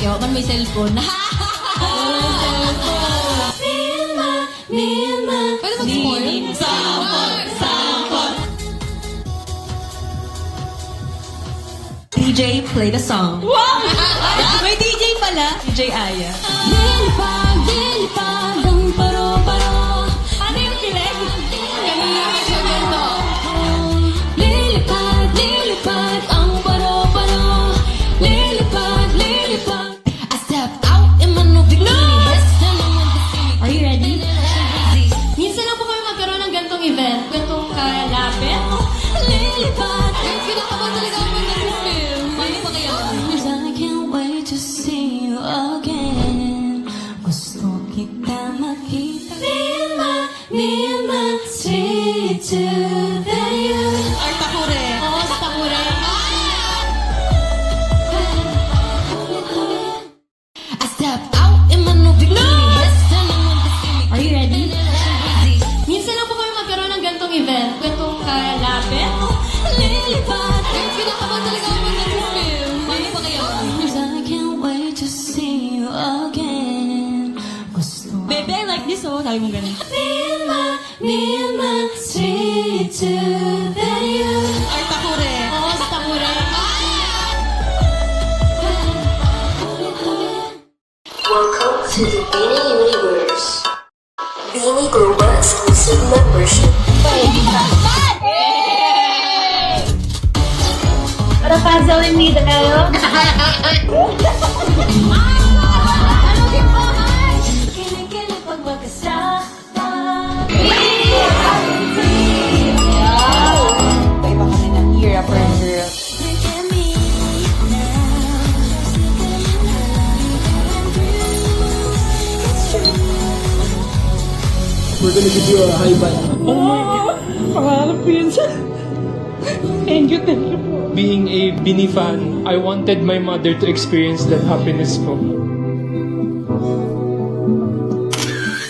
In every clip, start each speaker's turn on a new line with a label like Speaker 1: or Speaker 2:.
Speaker 1: kayo, man may cellphone. Pwede mag-spoil?
Speaker 2: DJ, play the song.
Speaker 1: Wow!
Speaker 2: May DJ pala. DJ Aya.
Speaker 1: Lilipad ang paro-paro. Ano yung kilig? Ganun yung medyo ganito. Lilipad ang paro-paro. Lilipad. I step out in my new bikini. Are you ready? Minsan lang po kami magkaroon ng gantong event. Gantong kalapit. Lilipad. Kinakabahan talaga ako ng film. Paano pa kaya? I can't wait to see you again. Gusto kita makita. Me and my sweet tooth and you.
Speaker 2: Art Takure.
Speaker 1: Oo, sa Takure. I step out in my new bikini. Are you ready? Minsan lang po kami magkaroon ng gantong event. Gantong kalapit. Lilipad. Kinakabahan talaga ako ng film. Paano pa kaya? I can't wait to see you again. Gusto
Speaker 2: Bebe, I like this, oh. Sabi mo ganun.
Speaker 1: me and my sweet tooth and you.
Speaker 2: Art Takure.
Speaker 1: Oo, sa Takure.
Speaker 3: Welcome to the Beanie Universe. Beanie Global exclusive membership.
Speaker 4: Para puzzle need kayo?
Speaker 1: Kilig-kilig pag magkasama.
Speaker 2: Iba kami ng era for a girl.
Speaker 1: Look at me now.
Speaker 5: We're gonna give you a high five.
Speaker 2: Pangarap ko yun sa... Thank you po.
Speaker 6: Being a Bini fan, I wanted my mother to experience that happiness ko.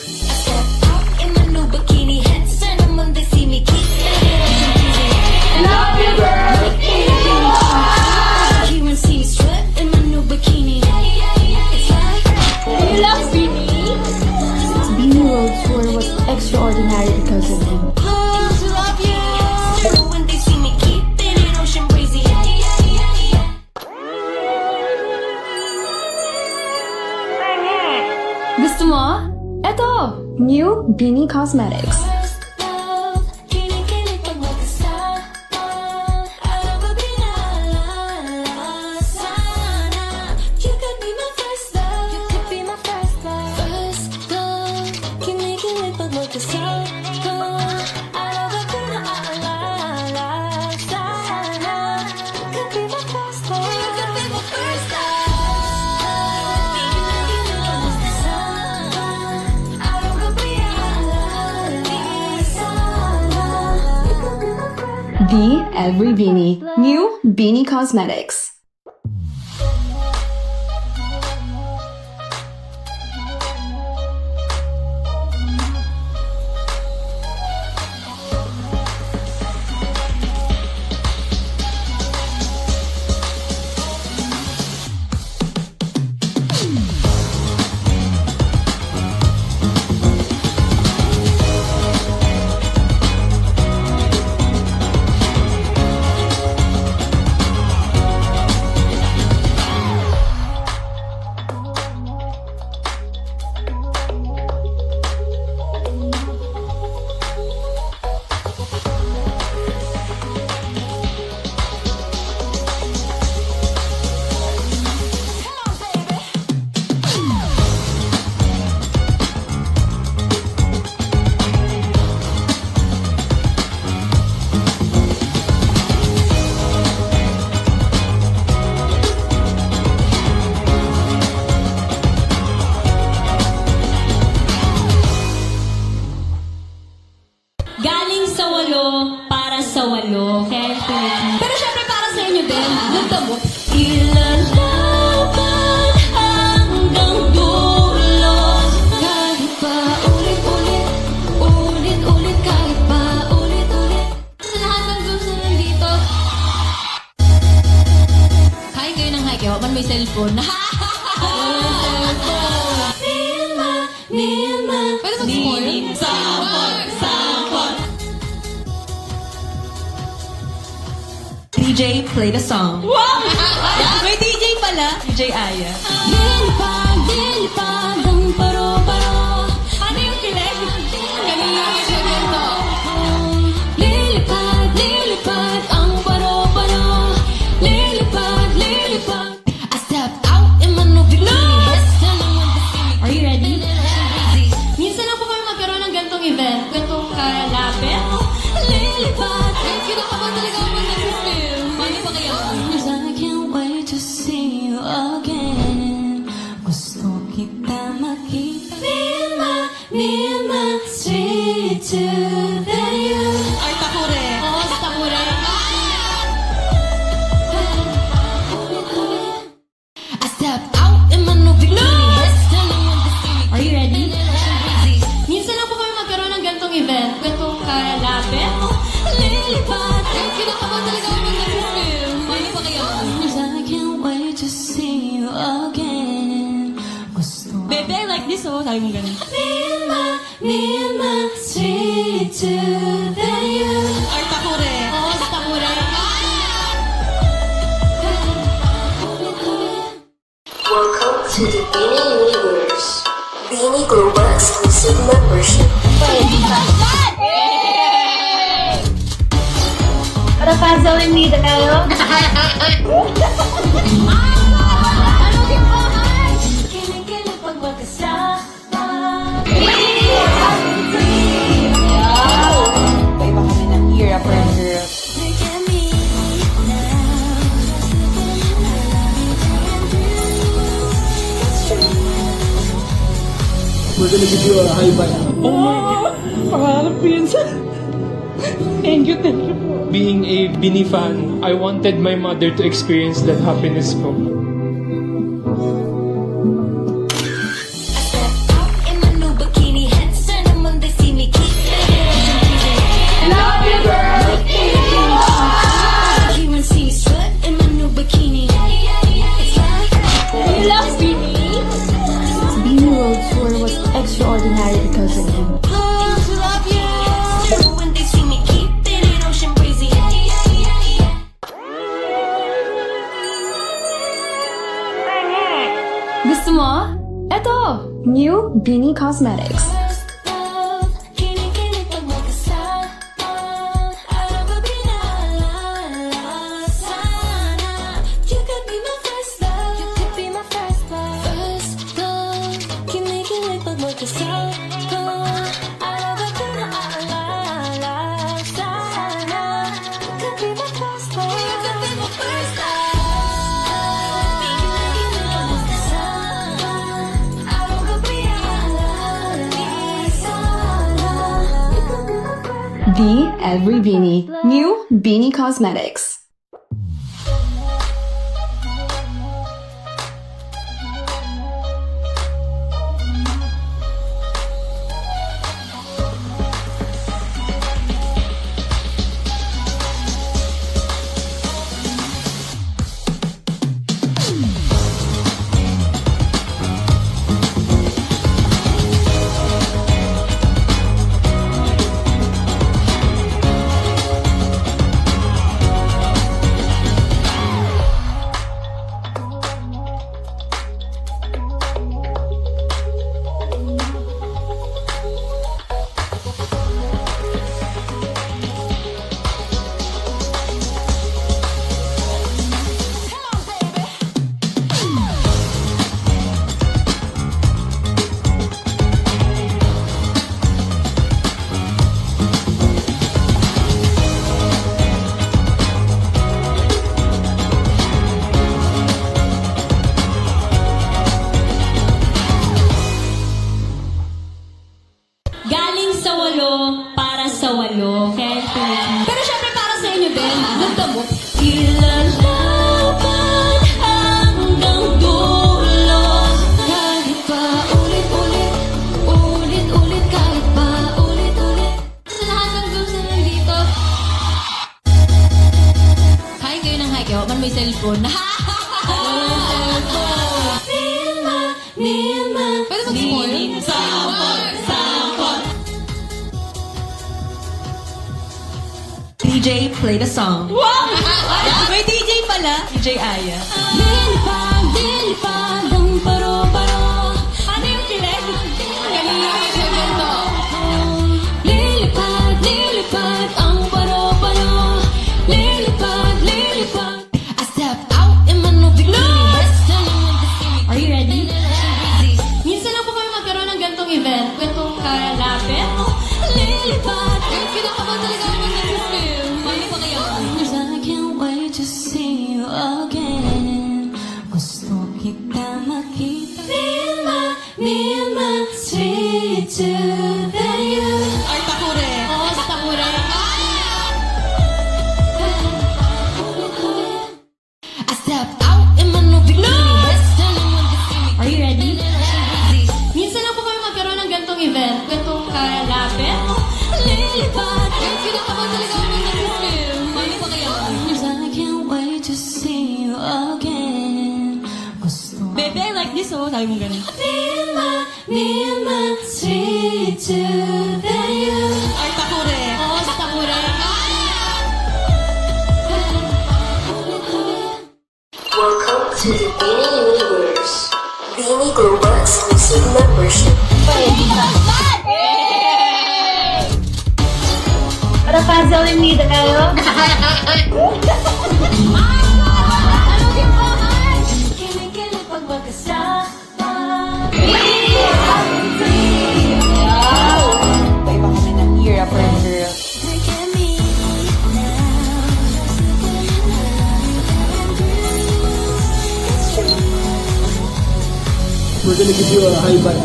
Speaker 1: I step out in my new bikini. Heads turn them when they see me. Keep love you, girl. Here and see me strut in my new bikini. It's like
Speaker 4: You love Beanie? Beanie World Tour was extraordinary because of him.
Speaker 1: close, love you. When they see me, keep it ocean crazy.
Speaker 4: Gusto mo? Eto! New Beanie Cosmetics.
Speaker 1: Kilig-kilig pag magkasama. Alam ko pinalalasana. You could be my first love. You could be my first love. First love. Kilig-kilig pag magkasama. Alam ko pinalalasana. You could be my first love. You could be my first love. Kilig-kilig pag magkasama. Alam ko pinalalasana. You could be my first love.
Speaker 4: Be every Beanie. New Beanie Cosmetics.
Speaker 1: Galing sa walo, para sa walo. Pero syempre para sa inyo din. Ganda mo. Ilalaban hanggang dulo. Kahit pa ulit-ulit, ulit-ulit, kahit pa ulit-ulit. Sa lahat ng gusto nandito. Hi kayo ng hi kayo. Man may cellphone. Pwede mag-spoil? Sample.
Speaker 7: DJ, play the song.
Speaker 1: Wow!
Speaker 7: May DJ pala. DJ Aya.
Speaker 1: Lilipad ang paro-paro. Ano yung kilig? Kanina medyo ganito. Lilipad ang paro-paro. Lilipad. I step out in my new bikini.
Speaker 4: Are you ready?
Speaker 1: Minsan lang po kami magkaroon ng gantong event. Gantong kalapit. Lilipad. Ay, kinakabahan talaga ako mag-film. Paano ba kaya?
Speaker 8: Cause I can't wait to see you again. Gusto kita makita. Me and my sweet tooth and you.
Speaker 7: Ay, takure.
Speaker 1: Oo, sa takure. I step out in my new bikini.
Speaker 4: Are you ready?
Speaker 1: Minsan lang po kami magkaroon ng gantong event. Gantong kalapit. Lilipad. Ay, kinakabahan talaga ako mag-film. Paano ba kaya?
Speaker 8: Cause I can't wait to see you again. Gusto
Speaker 7: Bebe, I like this, oh. Sabi mo ganun.
Speaker 8: me and my sweet tooth and you.
Speaker 7: Ay, takure.
Speaker 1: Oo, sa takure.
Speaker 3: Welcome to the Beanie Universe. Beanie Global exclusive membership.
Speaker 4: Para puzzle hindi tayo.
Speaker 8: Kinikilig pag magkasama.
Speaker 7: Iba kami ng era for girl.
Speaker 8: Look at me now.
Speaker 5: We're gonna give you a high five.
Speaker 2: Pangarap ko yun sa... Thank you po.
Speaker 6: Being a Bini fan, I wanted my mother to experience that happiness ko.
Speaker 8: Out in my new bikini, heads turn them when they see me. Keep it. Love you, girl. You and see me strut in my new bikini. It's like
Speaker 4: You love Beanie? Beanie World Tour was extraordinary because of him.
Speaker 8: love you. When they see me, keep it in ocean breezy.
Speaker 4: Gusto mo? Eto! New Beanie Cosmetics.
Speaker 8: First love, kinikilig pag magkasama. Araw gabi na sana. You could be my first love. You could be my first love. First love, kinikilig pag magkasama. Araw gabi na sana. You could be my first love. You could be my first love. Kinikilig pag magkasama. Araw gabi na sana. You could be my first love.
Speaker 4: Be Every Beanie. New Beanie Cosmetics.
Speaker 7: mag-spoil? DJ, play the song.
Speaker 1: Wow!
Speaker 7: May DJ pala. DJ Aya.
Speaker 8: Lilipad, lilipad ang paro-paro.
Speaker 1: Ano yung kilig? Kanina ko siya ganito.
Speaker 8: Lilipad, lilipad ang paro-paro. Lilipad, lilipad. I step out in my new bikini.
Speaker 1: Are you ready? Minsan lang po kami magkaroon ng gantong event. Gantong kalapit.
Speaker 8: Lilipad.
Speaker 1: Kinakabahan talaga ako ng film. Paano ba kaya?
Speaker 8: Cause I can't wait to see you again. Gusto kita makita. Me and my sweet tooth and you.
Speaker 7: Ay, takure.
Speaker 1: Oo, sa Takure.
Speaker 8: I step out in my new bikini.
Speaker 1: Are you ready? Minsan lang po kami magkaroon ng gantong event. Gantong kalapit.
Speaker 8: Lilipad.
Speaker 1: Kinakabahan talaga ako ng film. Paano ba kaya?
Speaker 8: Cause I can't wait to see you again. Gusto
Speaker 7: Baby, I like this, oh. Sabi mo ganun.
Speaker 8: me and my sweet tooth and you.
Speaker 7: Ay, takure.
Speaker 1: Oo, sa Takure.
Speaker 3: Welcome to the Beanie Universe. Beanie Global exclusive membership.
Speaker 4: Para puzzle yung nida kayo?
Speaker 8: Kilig-kilig pag magkasama.
Speaker 7: Iba kami ng era for girls.
Speaker 8: Look at me
Speaker 5: We're gonna give you a high five.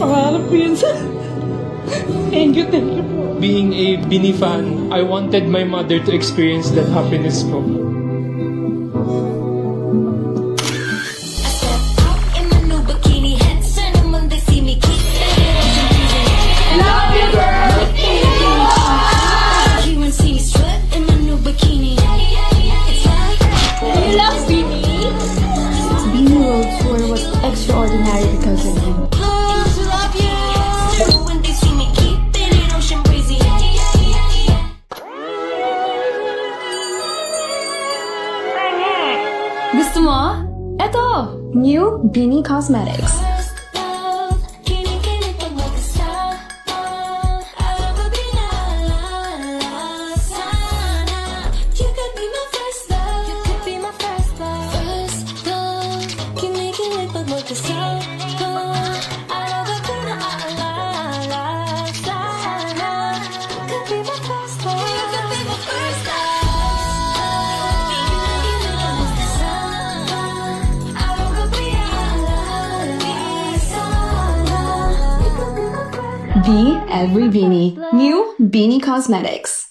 Speaker 2: Pangarap ko yun sa... Thank you po.
Speaker 6: Being a Bini fan, I wanted my mother to experience that happiness ko.
Speaker 8: I step out in my new bikini. Heads turning when they see me. Keep love you, girl. You and see me strut in my new bikini. It's like
Speaker 4: You love Beanie? Beanie World Tour was extraordinary because of you.
Speaker 8: close, love you. When they see me, keep it ocean breezy.
Speaker 4: Gusto mo? Eto! New Beanie Cosmetics.
Speaker 8: First love, kilig-kilig pag magkasama. Alam ko pinaalala sana. You could be my first love. You could be my first love. First love, kilig-kilig pag magkasama. Alam ko pinaalala sana. You could be my first love. You could be my first love. Kilig-kilig pag magkasama. Alam ko pinaalala sana. You could be my first love.
Speaker 4: Be every Beanie. New Beanie Cosmetics.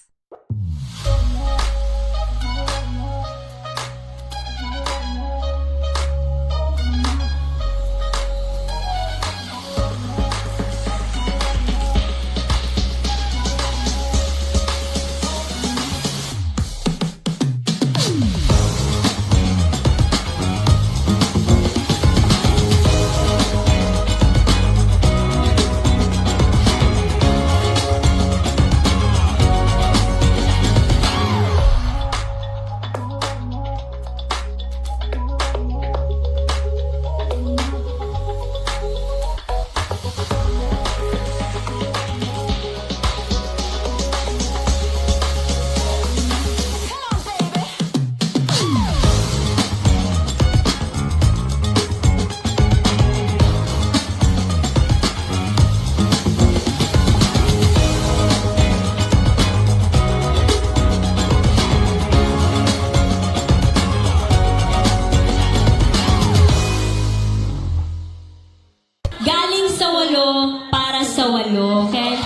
Speaker 1: Galing sa walo, para sa walo. Kaya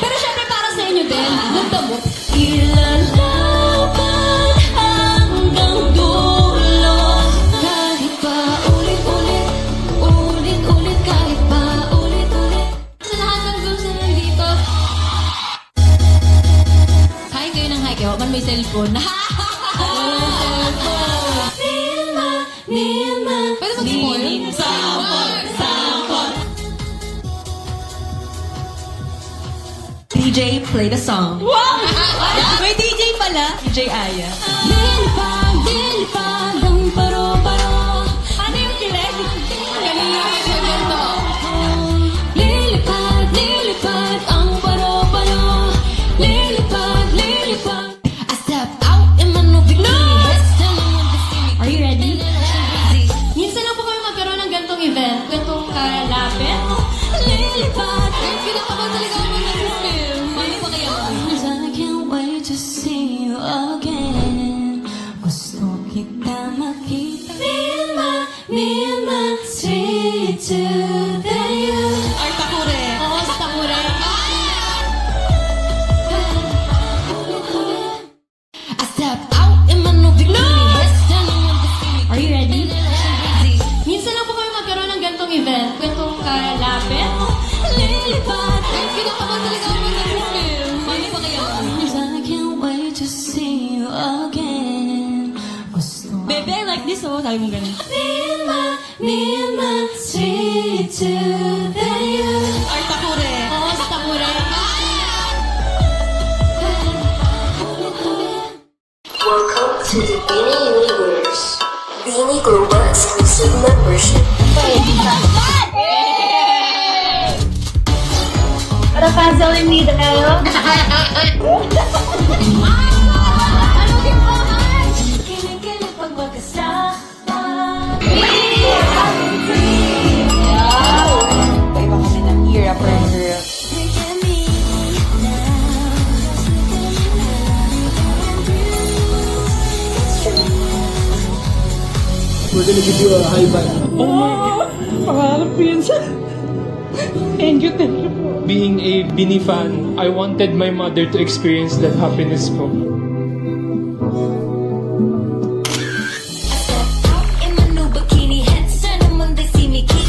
Speaker 1: pero syempre para sa inyo din. Nagdamo.
Speaker 8: Ilalaban hanggang dulo. Kahit pa ulit-ulit, ulit-ulit, kahit pa ulit-ulit.
Speaker 1: Sa lahat ng groups na nandito. Hi kayo ng hi kayo. Man may cellphone.
Speaker 8: Me and my
Speaker 1: Pwede mag-spoil?
Speaker 7: DJ, play the song.
Speaker 2: Wow!
Speaker 7: May DJ pala. DJ Aya.
Speaker 8: Lilipad, lilipad ang paro-paro.
Speaker 1: Ano yung kilig? Kanina ko siya ganito.
Speaker 8: Lilipad, lilipad ang paro-paro. Lilipad, lilipad.
Speaker 3: I step out in my new bikini.
Speaker 1: Are you ready? Minsan lang po kami magkaroon ng gantong event. Gantong kalapit.
Speaker 8: Lilipad.
Speaker 1: Kinakabahan talaga ako ng film. Ano ba kaya?
Speaker 8: I can't wait to see you again. Gusto kita makita. Me and my sweet tooth and you.
Speaker 7: Ay, takure.
Speaker 1: Oo, sa Takure.
Speaker 3: I step out in my new bikini.
Speaker 1: Are you ready? Minsan lang po kami magkaroon ng gantong event. Gantong kalapit.
Speaker 8: Lilipad.
Speaker 1: Kinakabahan talaga ako ng film. Ano ba kaya?
Speaker 8: I can't wait to see you again. Gusto
Speaker 7: Bebe, I like this, oh. Sabi mo ganun.
Speaker 8: me and my sweet tooth and you.
Speaker 7: Ay, takure.
Speaker 1: Oo, sa Takure.
Speaker 3: Welcome to the Beanie Universe. Beanie Global exclusive membership.
Speaker 4: Para puzzle me tayo.
Speaker 8: Kilig-kilig pag magkasama.
Speaker 7: Iba kami ng era, friend girl.
Speaker 8: Look at me now.
Speaker 5: We're gonna give you a high five.
Speaker 2: Oh, pangarap ko yun sa... Thank you po.
Speaker 6: Being a Bini fan, I wanted my mother to experience that happiness po.
Speaker 8: I step out in my new bikini. Headset and when they see me keep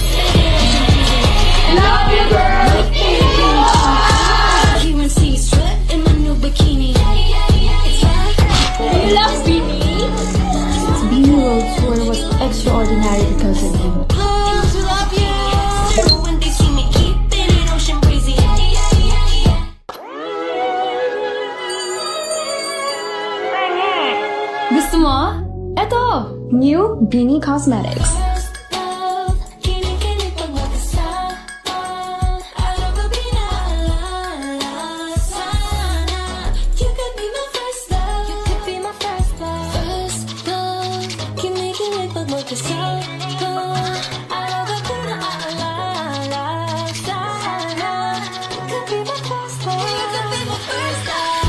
Speaker 4: Love you, girl!
Speaker 8: you and see strut in my new bikini. It's like
Speaker 4: You love Beanie? Beanie World Tour was extraordinary because of you.
Speaker 8: close, love you. When they see me keeping it ocean breezy.
Speaker 4: Gusto mo? Eto! New Beanie Cosmetics.
Speaker 8: Kilig-kilig pag magkasama. Araw gabi na alala. Sana you could be my first love. You could be my first love. First love. Kilig-kilig pag magkasama. Araw gabi na alala. Sana you could be my first love. You could be my first love.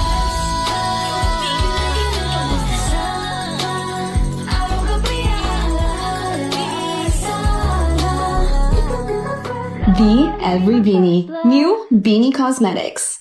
Speaker 8: Kilig-kilig pag magkasama. Araw gabi na alala. Sana you could be my first love.
Speaker 4: Be every beanie. New Beanie Cosmetics.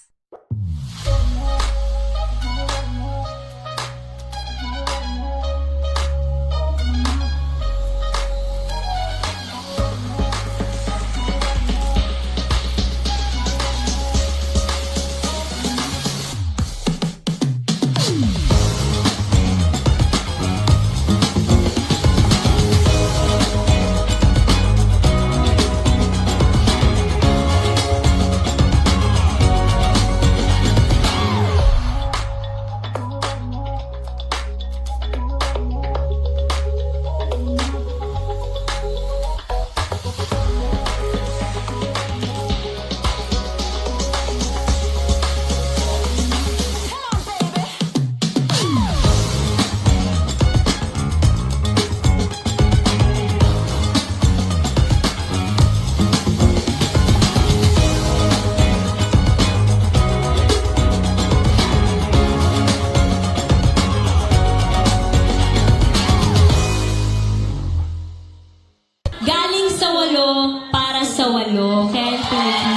Speaker 1: Galing sa walo, para sa walo. Kaya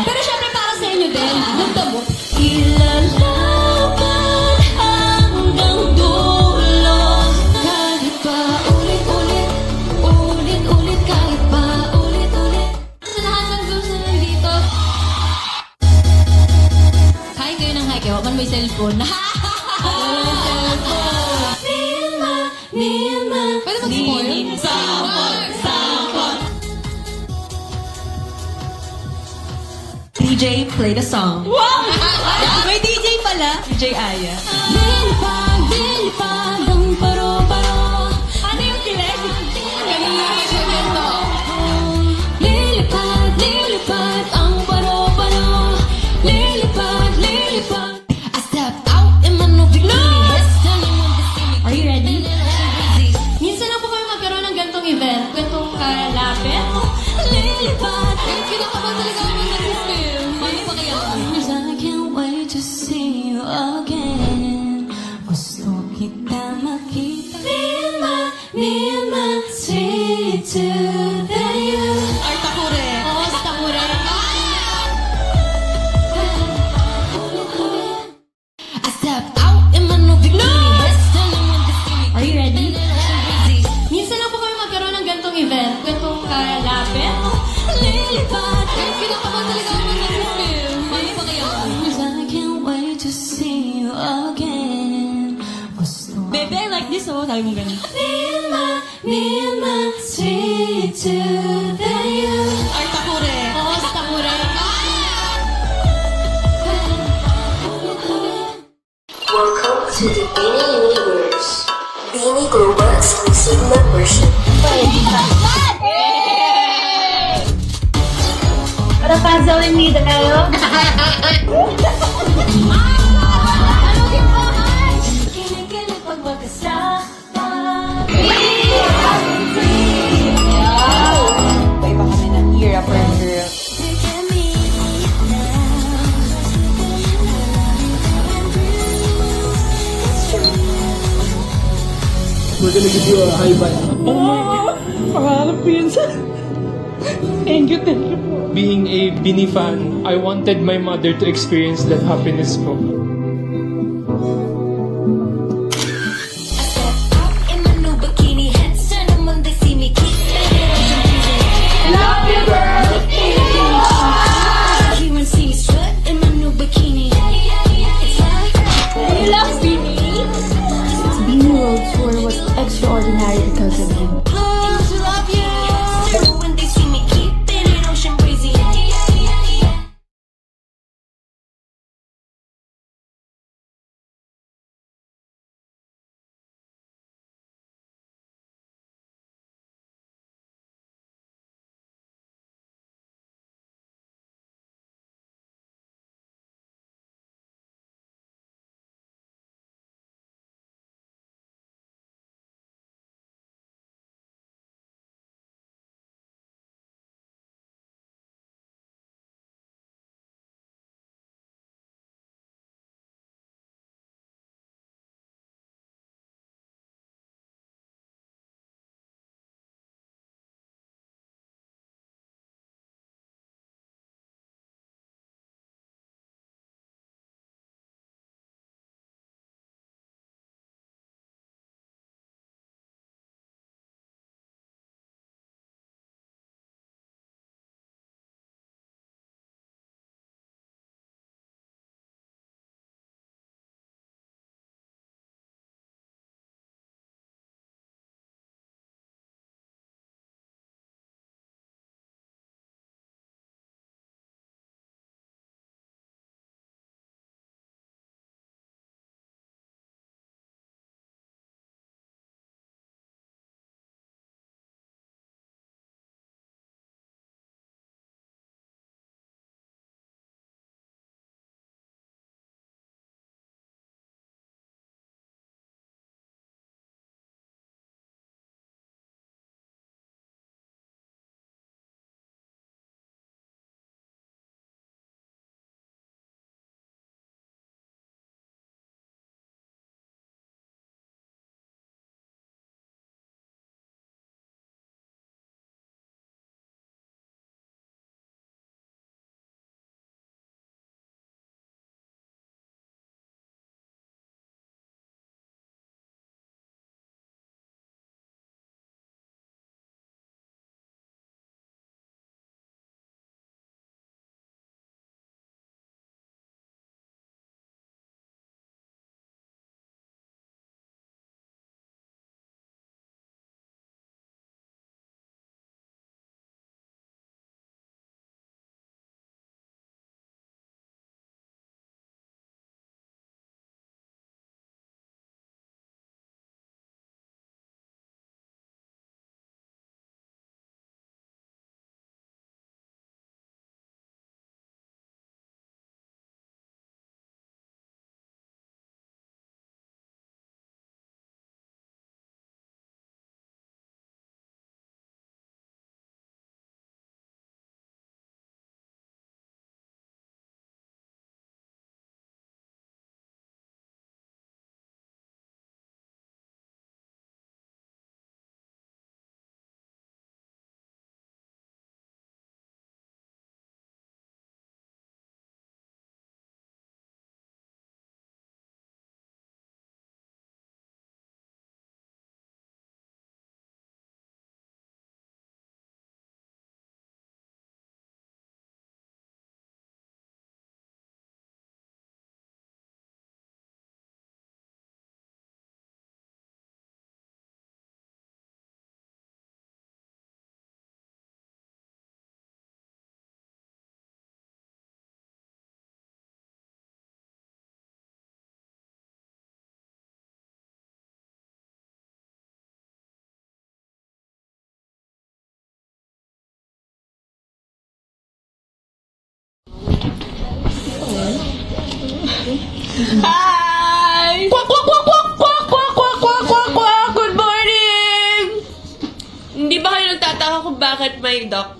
Speaker 1: pero syempre para sa inyo din. Nagdamo.
Speaker 8: Ilalaban hanggang dulo. Kahit pa ulit-ulit, ulit-ulit, kahit pa ulit-ulit.
Speaker 1: Sa lahat ng gusto nandito. Hi kayo ng hi kayo. Huwag man may cellphone.
Speaker 8: Me and my
Speaker 1: Pwede mag-spoil?
Speaker 7: DJ, play the song.
Speaker 2: Wow!
Speaker 7: pala, DJ Aya.
Speaker 8: Lilipad, lilipad ang paro-paro.
Speaker 1: Ano yung kilig? Ganun nga ba siya ganito?
Speaker 8: Lilipad, lilipad ang paro-paro. Lilipad, lilipad. I step out in my new bikini.
Speaker 1: Are you ready? Minsan lang po kami magkaroon ng gantong event. Gantong kalapit.
Speaker 8: Lilipad.
Speaker 1: Kinakabahan talaga ako sa film. Paano ba kaya?
Speaker 8: Cause I can't wait to see you again. Gusto kita makita. Me and my sweet tooth and you.
Speaker 7: Art Takure.
Speaker 1: Oo, sa Takure.
Speaker 8: I step out in my new bikini.
Speaker 1: Are you ready? Minsan lang po kami magkaroon ng gantong event. Gantong kalapit.
Speaker 8: Lilipad.
Speaker 1: Kinakabahan talaga ako sa film. Paano ba kaya?
Speaker 8: Cause I can't wait to see you again. Gusto
Speaker 7: Bebe, I like this oh. Sabi mo ganun.
Speaker 8: me and my sweet tooth and you.
Speaker 7: Art Takure.
Speaker 1: Oo, sa Takure.
Speaker 3: Welcome to the Beanie Universe. Beanie Global exclusive membership.
Speaker 4: Para puzzle and need kayo.
Speaker 8: Kinikilig pag magkasama.
Speaker 7: Iba kami ng era friend girl.
Speaker 8: Look at me now. It's true.
Speaker 5: We're gonna give you a high five.
Speaker 2: Pangarap ko yun sa... Thank you po.
Speaker 6: Being a Bini fan, I wanted my mother to experience that happiness ko.
Speaker 8: I step out in my new bikini. Heads turn them when they see me. Keep spinning. Love you, girl. You and see me strut in my new bikini. It's like
Speaker 4: You love Beanie? Beanie World Tour was extraordinary because of you.
Speaker 2: Hi! Kwak, kwak, kwak, kwak, kwak, kwak, kwak, kwak, kwak, kwak. Good morning! Hindi ba kayo nagtataka kung bakit may duck?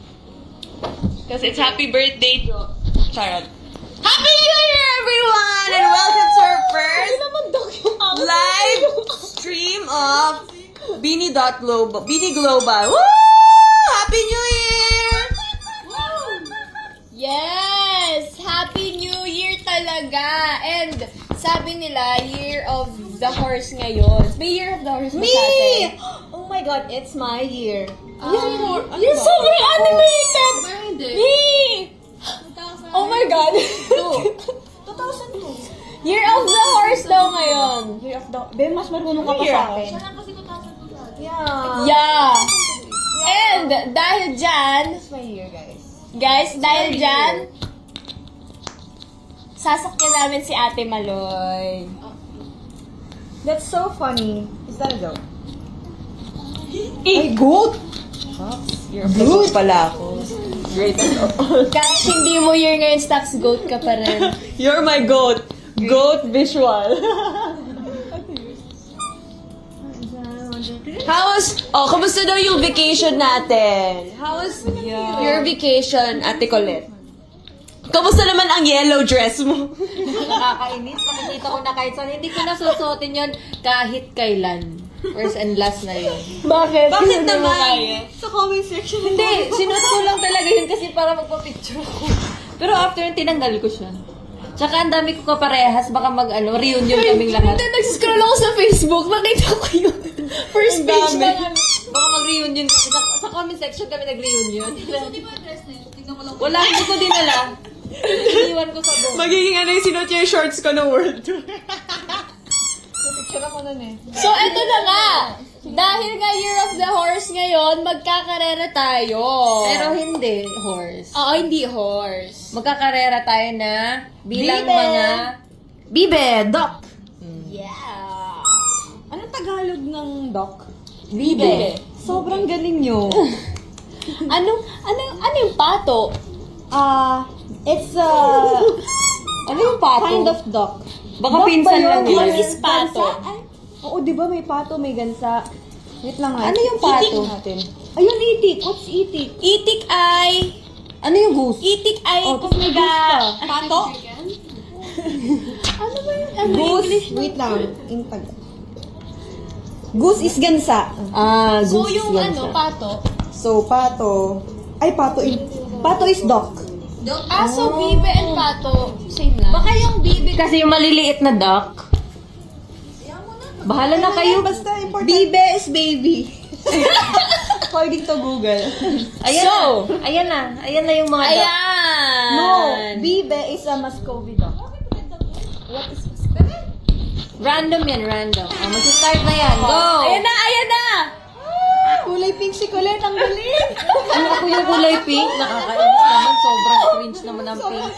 Speaker 2: Kasi it's happy birthday to... Charot. Happy New Year, everyone! And welcome to our first live stream of Beanie Global. Woo! Happy New Year!
Speaker 1: Yes! Happy New Year talaga! And sabi nila, Year of the Horse ngayon. May Year of the Horse ba sa atin?
Speaker 4: Oh my God, it's my year.
Speaker 1: You're so very animated! Me! Oh my God!
Speaker 4: 2002.
Speaker 1: Year of the Horse daw ngayon.
Speaker 4: Year of the... Be, mas marunong ka pa sa akin. Yeah.
Speaker 1: Yeah! And dahil dyan,
Speaker 4: It's my year, guys.
Speaker 1: guys, dahil dyan, sasakyan namin si Ate Maloy.
Speaker 4: That's so funny. Is that a joke? Ay, goat! You're a goat pala ako. Greatest of all.
Speaker 1: Kahit hindi mo year ngayon, stocks goat ka pa rin.
Speaker 4: You're my goat. Goat visual.
Speaker 2: Kamusta daw yung vacation natin? How was your vacation, Ate Colette? Kamusta naman ang yellow dress mo?
Speaker 7: Nakakainis. Nakikita ko na kahit saan. Hindi ko nasusuotin yun kahit kailan. First and last na yun.
Speaker 1: Bakit?
Speaker 2: Bakit naman?
Speaker 4: Sa comment section.
Speaker 7: Hindi, sinuot ko lang talaga yun kasi para magpa-picture ako. Pero after yun, tinanggal ko siya. Tsaka ang dami ko kaparehas, baka reunion kaming lahat.
Speaker 1: Hindi, nagsiscroll ako sa Facebook, nakita ko yun. First page na kami.
Speaker 7: Baka mag-reunion kami. Sa comment section kami nag-reunion. Wala, hindi ko dinala. Iniwan ko sa buong.
Speaker 2: Magiging yung sinuot yung shorts ko na world tour.
Speaker 7: Picture ako nun eh.
Speaker 1: So, eto na nga. Dahil nga Year of the Horse ngayon, magkakarera tayo.
Speaker 7: Pero hindi horse.
Speaker 1: Oo, hindi horse.
Speaker 7: Magkakarera tayo na bilang
Speaker 4: Bibe.
Speaker 7: mga... Bibe! Doc!
Speaker 1: Yeah.
Speaker 4: Anong Tagalog ng doc?
Speaker 7: Bibe!
Speaker 4: Sobrang galing nyo.
Speaker 1: Ano yung pato?
Speaker 4: It's
Speaker 7: Ano yung pato?
Speaker 4: kind of duck.
Speaker 7: Baka
Speaker 4: Doc
Speaker 7: pinsan
Speaker 4: ba yun?
Speaker 7: lang yun.
Speaker 1: What is pato?
Speaker 4: Gansa? Ay, oo, di ba may pato, may gansa. Wait lang nga.
Speaker 7: Ano yung pato?
Speaker 4: Itik natin. Ayun, itik. What's itik?
Speaker 1: Itik ay...
Speaker 7: Ano yung goose?
Speaker 1: Itik ay...
Speaker 4: Oh, tapos may goose pa.
Speaker 1: Pato? Ano ba yung... Ano
Speaker 4: Goose. Wait lang. In Tagalog. Goose is gansa.
Speaker 1: So,
Speaker 4: Goose is
Speaker 1: yung
Speaker 4: gansa.
Speaker 1: pato?
Speaker 4: So, pato. Ay, pato is doc.
Speaker 1: So bibe and pato, same lang.
Speaker 7: Baka yung bibe kasi yung maliliit na duck. Bahala na kayo.
Speaker 4: Basta important. Bibe is baby. According to Google.
Speaker 7: Ayan
Speaker 1: So,
Speaker 7: na. Ayan na. Ayan na yung mga duck.
Speaker 1: Ayan!
Speaker 4: No, Bibe is a Muscovy dog.
Speaker 7: Random yan, random. Mag-start na yan. Go!
Speaker 1: Ayan na, ayan na!
Speaker 4: Kulay pink si Colette, ang galing.
Speaker 7: Ano ako yung kulay pink? Nakakainis naman. Sobrang cringe naman ang pink.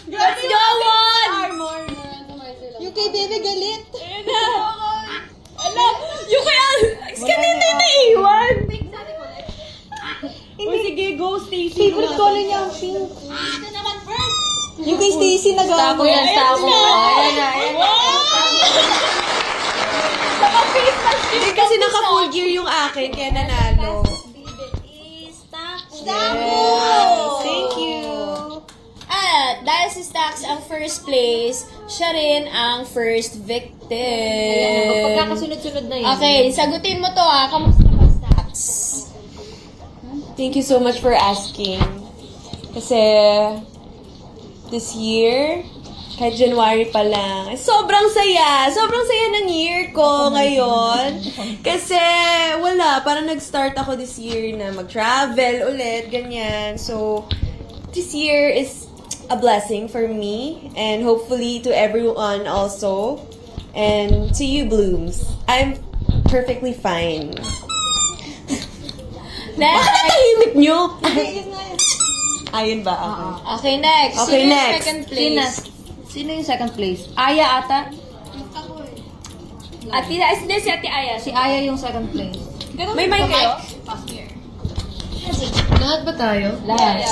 Speaker 1: Let's go on!
Speaker 4: Yung kay Bebe galit.
Speaker 1: Ayan na! Ala, yung kaya... Kanina yung naiwan!
Speaker 4: Hindi. Sige, go Stacy. Favorite color niya ang pink. Yung kay Stacy
Speaker 7: Tako yan, tako. Ayan na, ayan na.
Speaker 2: Hindi kasi naka-full gear yung akin, kaya nanalo.
Speaker 4: Thank you.
Speaker 1: At dahil si Stax ang first place, siya rin ang first victim.
Speaker 7: Magpagkakasunod-sunod na yun.
Speaker 1: Okay, sagutin mo to Kamusta ka, Stax?
Speaker 2: Thank you so much for asking. Kasi this year, kahit January pa lang, sobrang saya. Sobrang saya ng year ko ngayon. Kasi wala, parang nag-start ako this year na mag-travel ulit, ganyan. So, this year is a blessing for me and hopefully to everyone also. And to you, Blooms. I'm perfectly fine.
Speaker 1: Next!
Speaker 2: Bakit tahimik nyo? Ayun ba?
Speaker 1: Okay,
Speaker 2: Okay.
Speaker 1: next.
Speaker 2: Okay,
Speaker 1: Sino yung
Speaker 2: next.
Speaker 1: second place?
Speaker 7: Sino yung second place? Aya ata?
Speaker 1: Ate, hindi si Ate Aya.
Speaker 7: Si Aya yung second place.
Speaker 2: May mic kayo?
Speaker 7: Lahat ba tayo? Lahat.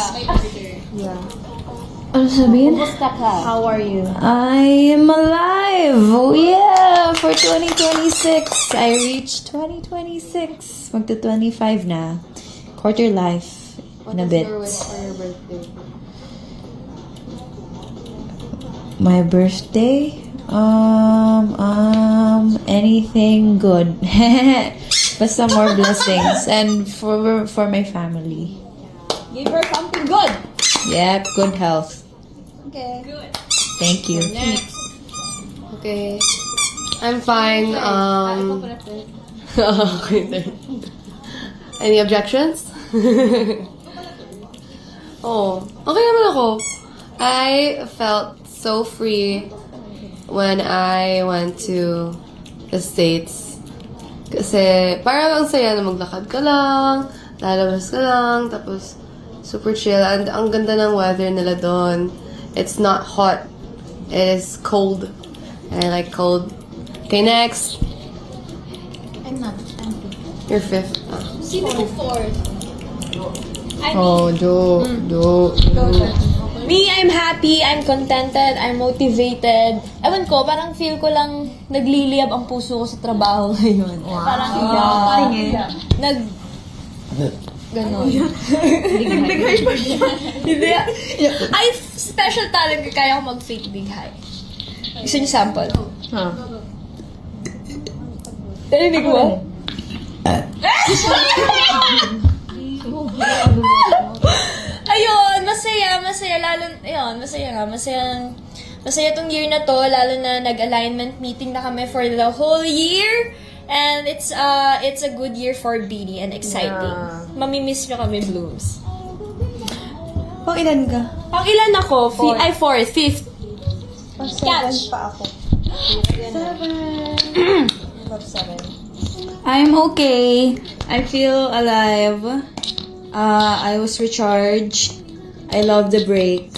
Speaker 4: Yeah. Ano sabihin?
Speaker 7: Kumusta ka?
Speaker 4: How are you? I am alive! Oh yeah! For 2026! I reached 2026. Magto 25 na. Quarter life. In a bit.
Speaker 7: For your birthday?
Speaker 4: My birthday? Anything good. Basta more blessings. And for my family.
Speaker 7: Give her something good.
Speaker 4: Yep, good health.
Speaker 7: Okay.
Speaker 4: Thank you.
Speaker 9: Okay. I'm fine. Okay then. Any objections? Oh, okay naman ako. I felt so free when I went to the States. Kasi parang ang saya na maglakad ka lang, lalabas ka lang, tapos super chill. And ang ganda ng weather nila doon. It's not hot. It is cold. And I like cold. Okay, next.
Speaker 1: I'm not.
Speaker 9: You're fifth. Ah.
Speaker 1: Sino yung fourth?
Speaker 9: Oh, do.
Speaker 2: Me, I'm happy, I'm contented, I'm motivated. Ewan ko, parang feel ko lang nagliliyab ang puso ko sa trabaho ngayon. Parang ganon. Nagdighay pa siya. Hindi. Ay, special talent ko, kaya ko mag-fake dighay. Gusto niyo sample?
Speaker 9: Huh.
Speaker 2: Narinig mo? Ayun, masaya, lalo, ayun, masaya tong year na to, lalo na nag-alignment meeting na kami for the whole year. And it's a good year for Beanie and exciting. Mamimiss nyo kami, Blooms.
Speaker 4: Pang ilan ka?
Speaker 2: Pang ilan ako? Fourth, fifth. Catch.
Speaker 4: pa ako. I'm okay. I feel alive. I was recharged. I love the break.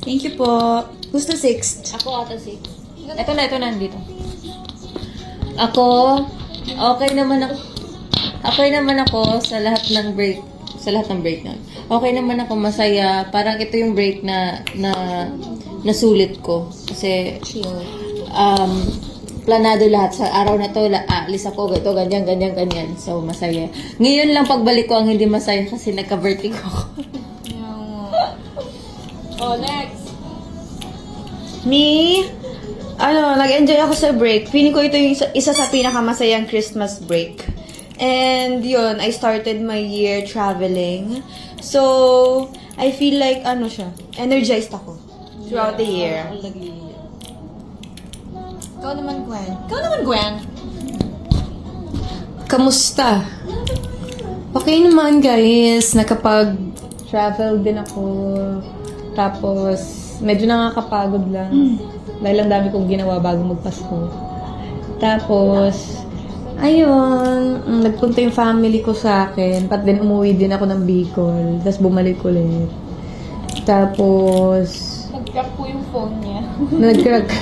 Speaker 4: Thank you po. Who's the sixth?
Speaker 7: Ako ata si. Ito na, nandito. Ako, okay naman ako sa lahat ng break. Na. Okay naman ako, masaya. Parang ito yung break na nasulit ko. Kasi, planado lahat sa araw na to, alis ako, ganyan. So, masaya. Ngayon lang pagbalik ko ang hindi masaya kasi nagka-vertigo ako.
Speaker 2: Oh, next.
Speaker 4: Me? Nag-enjoy ako sa break. Feeling ko ito yung isa sa pinakamasayang Christmas break. And yun, I started my year traveling. So, I feel like, energized ako throughout the year.
Speaker 1: Ikaw naman, Gwen.
Speaker 9: Kamusta? Okay naman, guys. Nakapag-travel din ako. Tapos, medyo nakakapagod lang. Dahil ang dami kong ginawa bago magpasko. Tapos, ayun, nagpunta yung family ko sa akin. Pat din umuwi din ako ng Bicol. Tapos bumalik ulit. Tapos,
Speaker 2: Nag-crack po yung phone niya.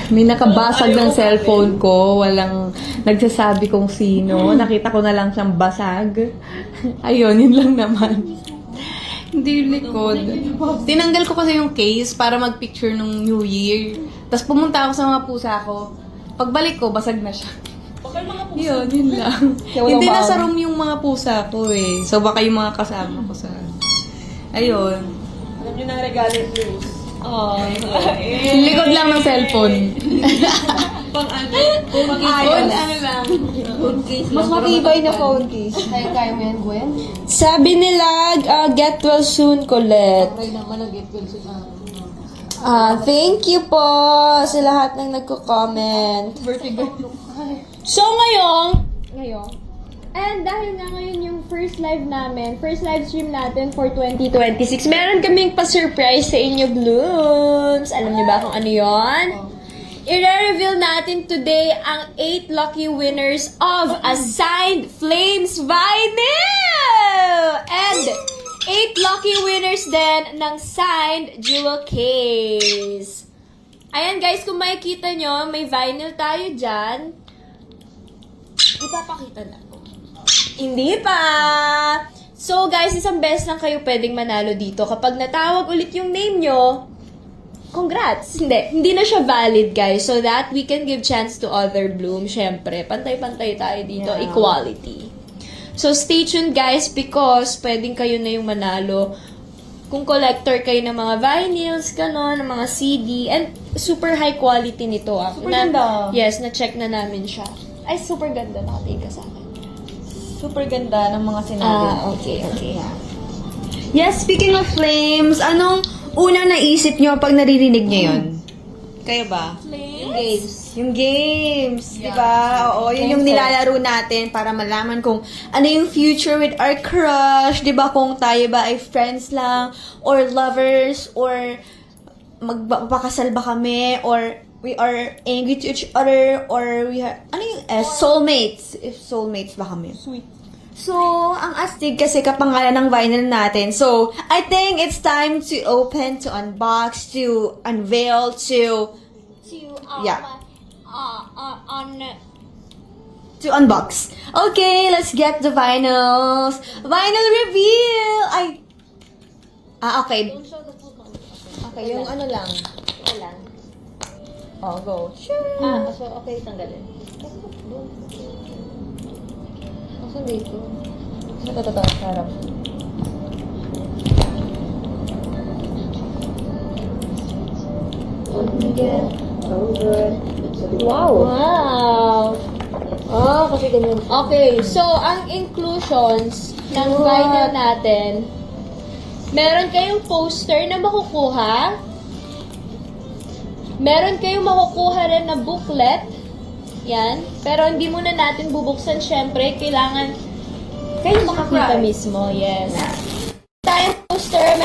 Speaker 9: may nakabasag ng cellphone ko. Walang nagsasabi kung sino. Nakita ko na lang siyang basag. Ayun, yun lang naman. Hindi yung likod. Tinanggal ko kasi yung case para mag-picture nung New Year. Tapos pumunta ako sa mga pusa ko. Pagbalik ko, basag na siya.
Speaker 2: Okay, mga puso.
Speaker 9: Yun lang. Hindi nasa room yung mga pusa ko eh. So baka yung mga kasama ko sa... Ayun.
Speaker 2: Alam niyo na ang regalo yung Blues.
Speaker 9: Yung likod lang ng cellphone.
Speaker 2: Mas matibay na phone case.
Speaker 9: Kaya mo yan, Gwen?
Speaker 2: Sabi nila, get well soon, Colette.
Speaker 7: Okay naman, nag-get well soon.
Speaker 2: Thank you po sa lahat ng nagko-comment. So, ngayon, and dahil nga ngayon yung first live stream natin for 2026, meron kaming pa-surprise sa inyo, Blooms. Alam niyo ba kung ano yon? I-reveal natin today ang 8 lucky winners of a signed Flames vinyl! And 8 lucky winners din ng signed jewel case. Ayan guys, kung makikita nyo, may vinyl tayo dyan. Ipapakita na ko. Hindi pa! So guys, isang beses lang kayo pwedeng manalo dito. Kapag natawag ulit yung name nyo, congrats! Hindi na siya valid, guys. So that we can give chance to other bloom, syempre. Pantay-pantay tayo dito.
Speaker 4: Yeah.
Speaker 2: Equality. So stay tuned, guys, because pwedeng kayo na yung manalo. Kung collector kayo ng mga vinyls, gano'n, ng mga CD, and super high quality nito.
Speaker 4: Super ganda.
Speaker 2: Yes, na-check na namin siya. Ay, super ganda. Nakatingin ka sa akin.
Speaker 4: Super ganda ng mga sinabi.
Speaker 2: Okay.
Speaker 4: Yeah. Yes, speaking of flames, anong unang naisip nyo pag naririnig nyo yun? Kayo ba? Yung games, di ba? Oo, yun yung nilalaro natin para malaman kung ano yung future with our crush, di ba? Kung tayo ba ay friends lang, or lovers, or magpapakasal ba kami, or we are angry to each other, or we are, ano yung soulmates? If soulmates ba kami? Sweet. So, ang astig kasi kapangalan ng vinyl natin. So, I think it's time to open, to unbox, to unveil, to yeah. To unbox. Okay, let's get the vinyls. Vinyl reveal! Okay. Okay, yung ano lang. Oh, go. Sure.
Speaker 7: So, okay, tanggalin. Asan dito?
Speaker 4: Ito, harap.
Speaker 2: Wow! Oh, kasi ganyan. Okay, so ang inclusions ng vinyl natin, meron kayong poster na makukuha. Meron kayong makukuha rin na booklet. Yan. Pero hindi muna natin bubuksan, syempre. Kailangan kayo makakita mismo. Yes. Tayong poster,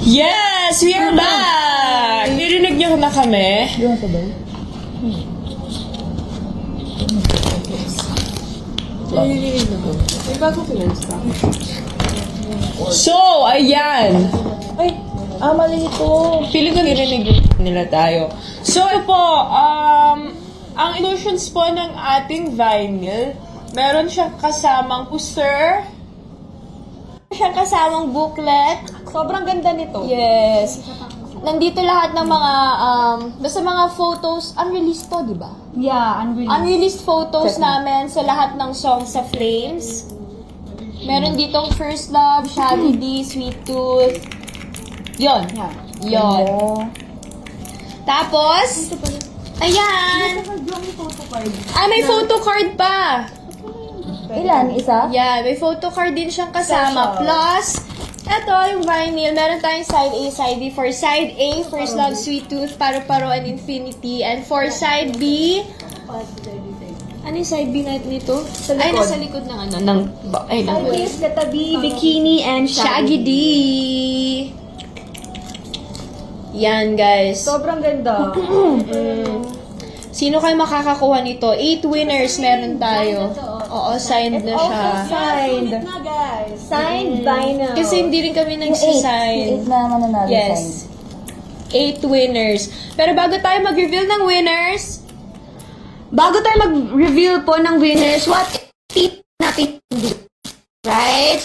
Speaker 2: Yes! We are back! Nirinig niyo na kami? So, ayan. Mali ito. Feeling ko nirinig nila tayo. So, ito po, ang illusions po ng ating vinyl, meron siyang kasamang poster, siyang kasamang booklet.
Speaker 4: Sobrang ganda nito.
Speaker 2: Yes. Nandito lahat ng mga, basta mga photos, unreleased to, di ba?
Speaker 4: Yeah, unreleased.
Speaker 2: Unreleased photos namin sa lahat ng songs sa Flames. Meron ditong First Love, Shaggy D, Sweet Tooth. Yon.
Speaker 4: Yeah.
Speaker 2: Yon. Tapos, ayan. May photo card pa.
Speaker 4: Ilan? Isa?
Speaker 2: Yeah, may photo card din siyang kasama. Plus, eto, yung vinyl. Meron tayong side A, side B. For side A, First Love, Sweet Tooth, Paro-Paro, and Infinity. And for side B, ano yung side B nito? Ay, nasa likod ng ano, ng, ay, ng,
Speaker 4: Always katabi, Bikini, and
Speaker 2: Shaggy D. Yan, guys.
Speaker 4: Sobrang ganda.
Speaker 2: Sino kayo makakakuha nito? 8 winners meron tayo. Oo, signed na siya.
Speaker 4: Signed. Signed vinyl.
Speaker 2: Kasi hindi rin kami nagsisign.
Speaker 4: 8 na mananalo.
Speaker 2: Yes. 8 winners. Pero bago tayo mag-reveal ng winners,
Speaker 4: Bago tayo mag-reveal po ng winners, what tip natin do? Right?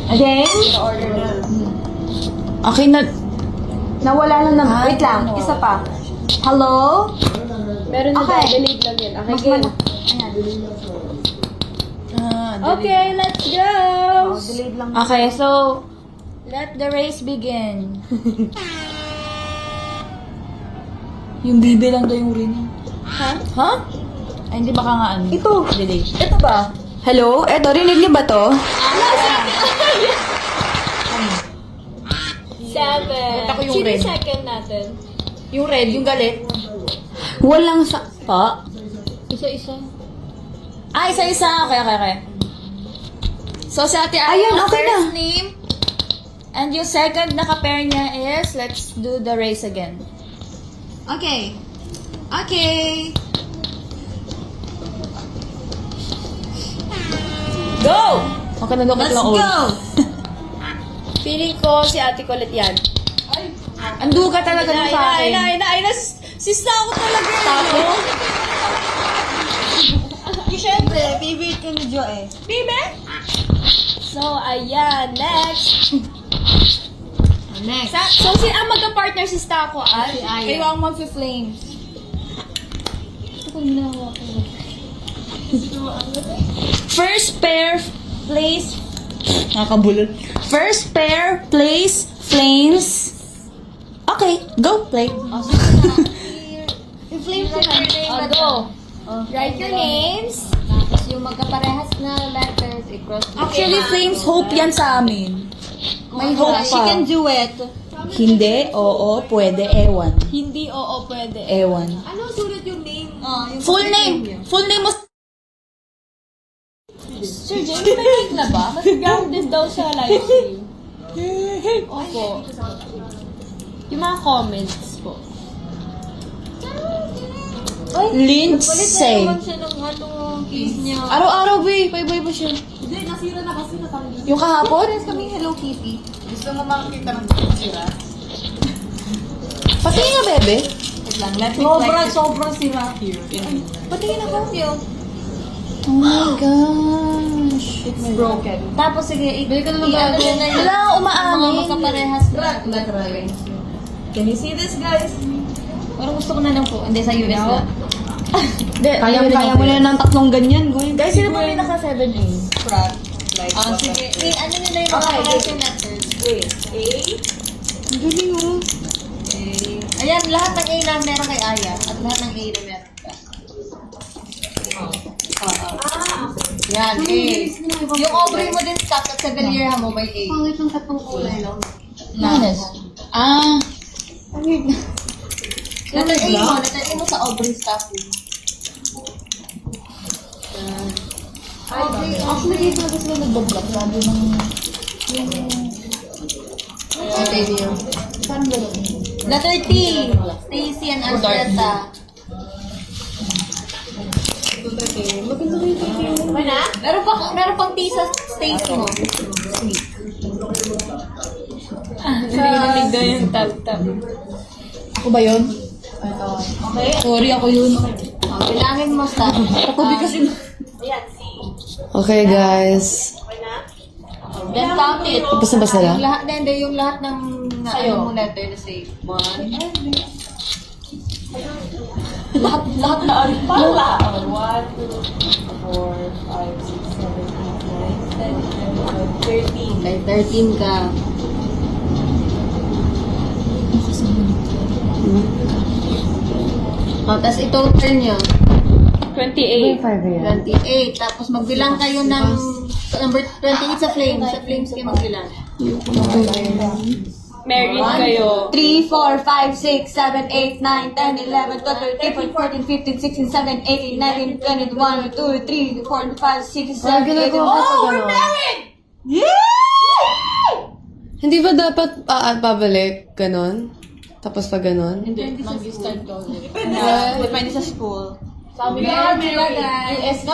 Speaker 4: Again?
Speaker 2: okay na,
Speaker 4: Nawala lang na. Wait lang. Isa pa. Hello?
Speaker 2: Meron na
Speaker 4: Okay.
Speaker 2: delayed lang yan. Okay, game.
Speaker 4: Okay, let's go!
Speaker 10: Delayed lang.
Speaker 4: Okay, so, let the race begin.
Speaker 10: Yung bibi lang daw yung rin.
Speaker 4: Ha?
Speaker 10: Ay, hindi baka nga ano.
Speaker 4: Ito.
Speaker 10: Delay.
Speaker 4: Ito ba? Hello? Eto, rinig niyo ba to?
Speaker 2: 7.
Speaker 10: Ako yung
Speaker 2: Sino
Speaker 10: red.
Speaker 2: second natin?
Speaker 10: Yung red, yung galit.
Speaker 4: Walang sa... Pa?
Speaker 2: Isa-isa.
Speaker 10: Ah, isa-isa. Okay. So, sa ate Aya,
Speaker 4: Ayun,
Speaker 10: yung
Speaker 4: okay
Speaker 10: first
Speaker 4: na.
Speaker 10: name. And yung second na ka-pair niya is, let's do the race again.
Speaker 4: Okay.
Speaker 10: Go! Okay na
Speaker 4: Let's go!
Speaker 2: Feeling ko si Ate Colette yan.
Speaker 10: Ando ka talaga dun sa akin.
Speaker 2: Sista ako talaga.
Speaker 4: Siyempre, favorite ko ni Jo eh.
Speaker 2: Bibe? So, ayan. Next.
Speaker 4: Next.
Speaker 2: So, ang magka-partner si Stako ay?
Speaker 10: Kayo ang mag-flames. First pair plays... Nakakabulol. First pair plays flames. Okay, go play.
Speaker 4: Yung flames yun.
Speaker 2: Go. Write your names.
Speaker 7: Tapos yung magkaparehas na letters, i-cross.
Speaker 10: Actually, flames hope yan sa amin. May hope
Speaker 4: She can
Speaker 10: pa.
Speaker 4: do it.
Speaker 10: Hindi, oo, pwede, ewan.
Speaker 2: Hindi, oo, pwede.
Speaker 10: Ewan.
Speaker 2: Ano sulit yung name?
Speaker 10: Full name. Full name mo.
Speaker 2: Sir Jamie, may link na ba? Kasi grounded daw sa live stream. Opo. Yung mga comments po.
Speaker 10: Lindsay.
Speaker 7: Siya ng ano, case niya.
Speaker 10: Araw-araw, be. Bye-bye ba siya?
Speaker 2: Hindi, nasira na kasi natanggal.
Speaker 10: Yung kahapon?
Speaker 4: Kaming Hello Kitty.
Speaker 10: Gusto mo makikita ng sira? Patingin nga, bebe.
Speaker 7: Sobrang sira here.
Speaker 4: Patingin ako yun.
Speaker 10: Oh my gosh.
Speaker 2: It's broken.
Speaker 7: Tapos sige,
Speaker 4: Bili ka na ng
Speaker 7: i-ano
Speaker 4: bago.
Speaker 7: nyo na yun.
Speaker 10: Wala,
Speaker 7: Mga
Speaker 10: umaamin.
Speaker 7: magkaparehas na letters.
Speaker 2: Can you see this, guys?
Speaker 7: Parang gusto ko na lang po. Hindi, sa US na.
Speaker 4: Kaya mo na ng tatlong ganyan.
Speaker 10: Guys, sino ba may naka-7A?
Speaker 7: Sige, ano nyo na yung magkaparehas na letters.
Speaker 4: Galing oh.
Speaker 7: Ayan, lahat ng A na meron kay Aya. At lahat ng A na meron ka. Yan, A. Yung Aubrey mo din, Scott, at sa Galera mo by A.
Speaker 4: Pangit ng tatlong kulay lang.
Speaker 10: Ah.
Speaker 7: Letter A mo sa Aubrey staff.
Speaker 10: Actually, dito na sila nag-block. Sabi ng... Parang gano'n.
Speaker 7: Letter T. Stacy and Alfreda. Meron pang T sa Stacy mo.
Speaker 2: Narinig daw yung tap-tap.
Speaker 10: Ako ba yun? Okay. Sorry, ako yun.
Speaker 7: Bilangin mo sa.
Speaker 10: Takubi kasi...
Speaker 9: Okay, guys.
Speaker 7: Then count it.
Speaker 9: Tapos na ba sila?
Speaker 7: Yung lahat ng ano mo letter na save.
Speaker 2: Lahat na ano pa? 1, 2, 3, 4, 5, 6, 7, 8, 9, 10, 11, 12, 13.
Speaker 7: May 13 ka. Tapos itotal nyo.
Speaker 2: 28.
Speaker 7: 28. Tapos magbilang kayo ng number 28 sa flames. Sa flames kayo magbilang.
Speaker 2: Married kayo.
Speaker 4: 3, 4, 5, 6, 7, 8, 9, 10, 11, 12, 13, 14, 15, 16, 17, 18, 19, 20, 21, 2, 3, 4, 5, 6, 7, 8, 9,
Speaker 9: we're married! Hindi ba dapat pabalik? Ganon? Tapos pa ganon?
Speaker 10: Depende sa school.
Speaker 7: Sabi nga nila guys.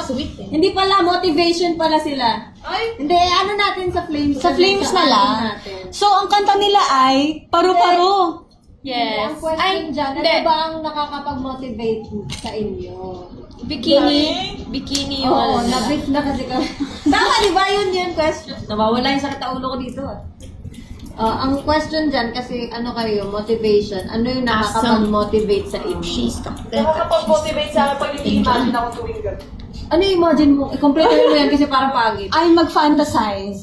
Speaker 7: Hindi pala, motivation pala sila. Hindi, ano natin sa flames?
Speaker 4: Sa flames na lang. So, ang kanta nila ay Paru-Paro.
Speaker 2: Yes.
Speaker 7: Ang question dyan, ano
Speaker 2: hindi.
Speaker 7: ba ang nakakapag-motivate sa inyo?
Speaker 2: Bikini yung
Speaker 7: Oo,
Speaker 2: ano.
Speaker 7: na-brief na kasi kami. Tama, di ba? Yun question.
Speaker 2: Nawawala yung sakit ang ulo ko dito.
Speaker 7: Ang question dyan, kasi ano kayo, motivation. Ano yung nakakapag-motivate sa inyo?
Speaker 2: Nakakapag-motivate sa akin pag ini-imagine ako tuwing gano'n.
Speaker 7: Ano yung imagine mo? I-complete mo yan kasi parang pagit.
Speaker 4: Ay, mag-fantasize.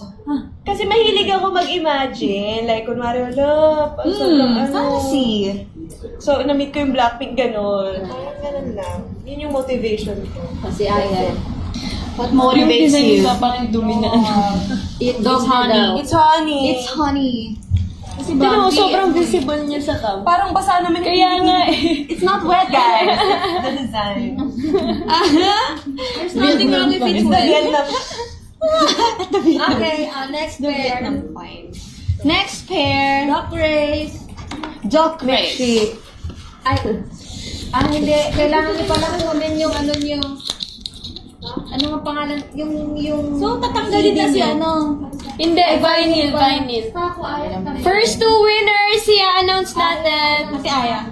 Speaker 2: Kasi mahilig ako mag-imagine. Like, kunwari, sobrang
Speaker 4: Fantasy.
Speaker 2: So, na-meet ko yung Blackpink gano'n. Parang gano'n lang. Yun yung motivation ko.
Speaker 7: Kasi ayan.
Speaker 4: What motivates you?
Speaker 6: Parang dominant.
Speaker 7: It's honey.
Speaker 2: It's honey.
Speaker 4: It's honey.
Speaker 2: Kasi sobrang visible niya sa cam. Parang basa naman. Kaya nga eh.
Speaker 4: It's not wet, guys.
Speaker 2: The design.
Speaker 7: There's nothing wrong if it's
Speaker 2: It's the
Speaker 7: wet.
Speaker 2: Vietnam.
Speaker 7: Okay, next pair.
Speaker 4: Next pair.
Speaker 7: Doc Race.
Speaker 4: Doc Race.
Speaker 7: Ay, hindi. Kailangan niyo pala kunin yung ano niyo. Ano nga pangalan? Yung...
Speaker 10: So, tatanggalin na si ano.
Speaker 1: Hindi, vinyl. First 2 winners, i-announce natin.
Speaker 10: Si Aya.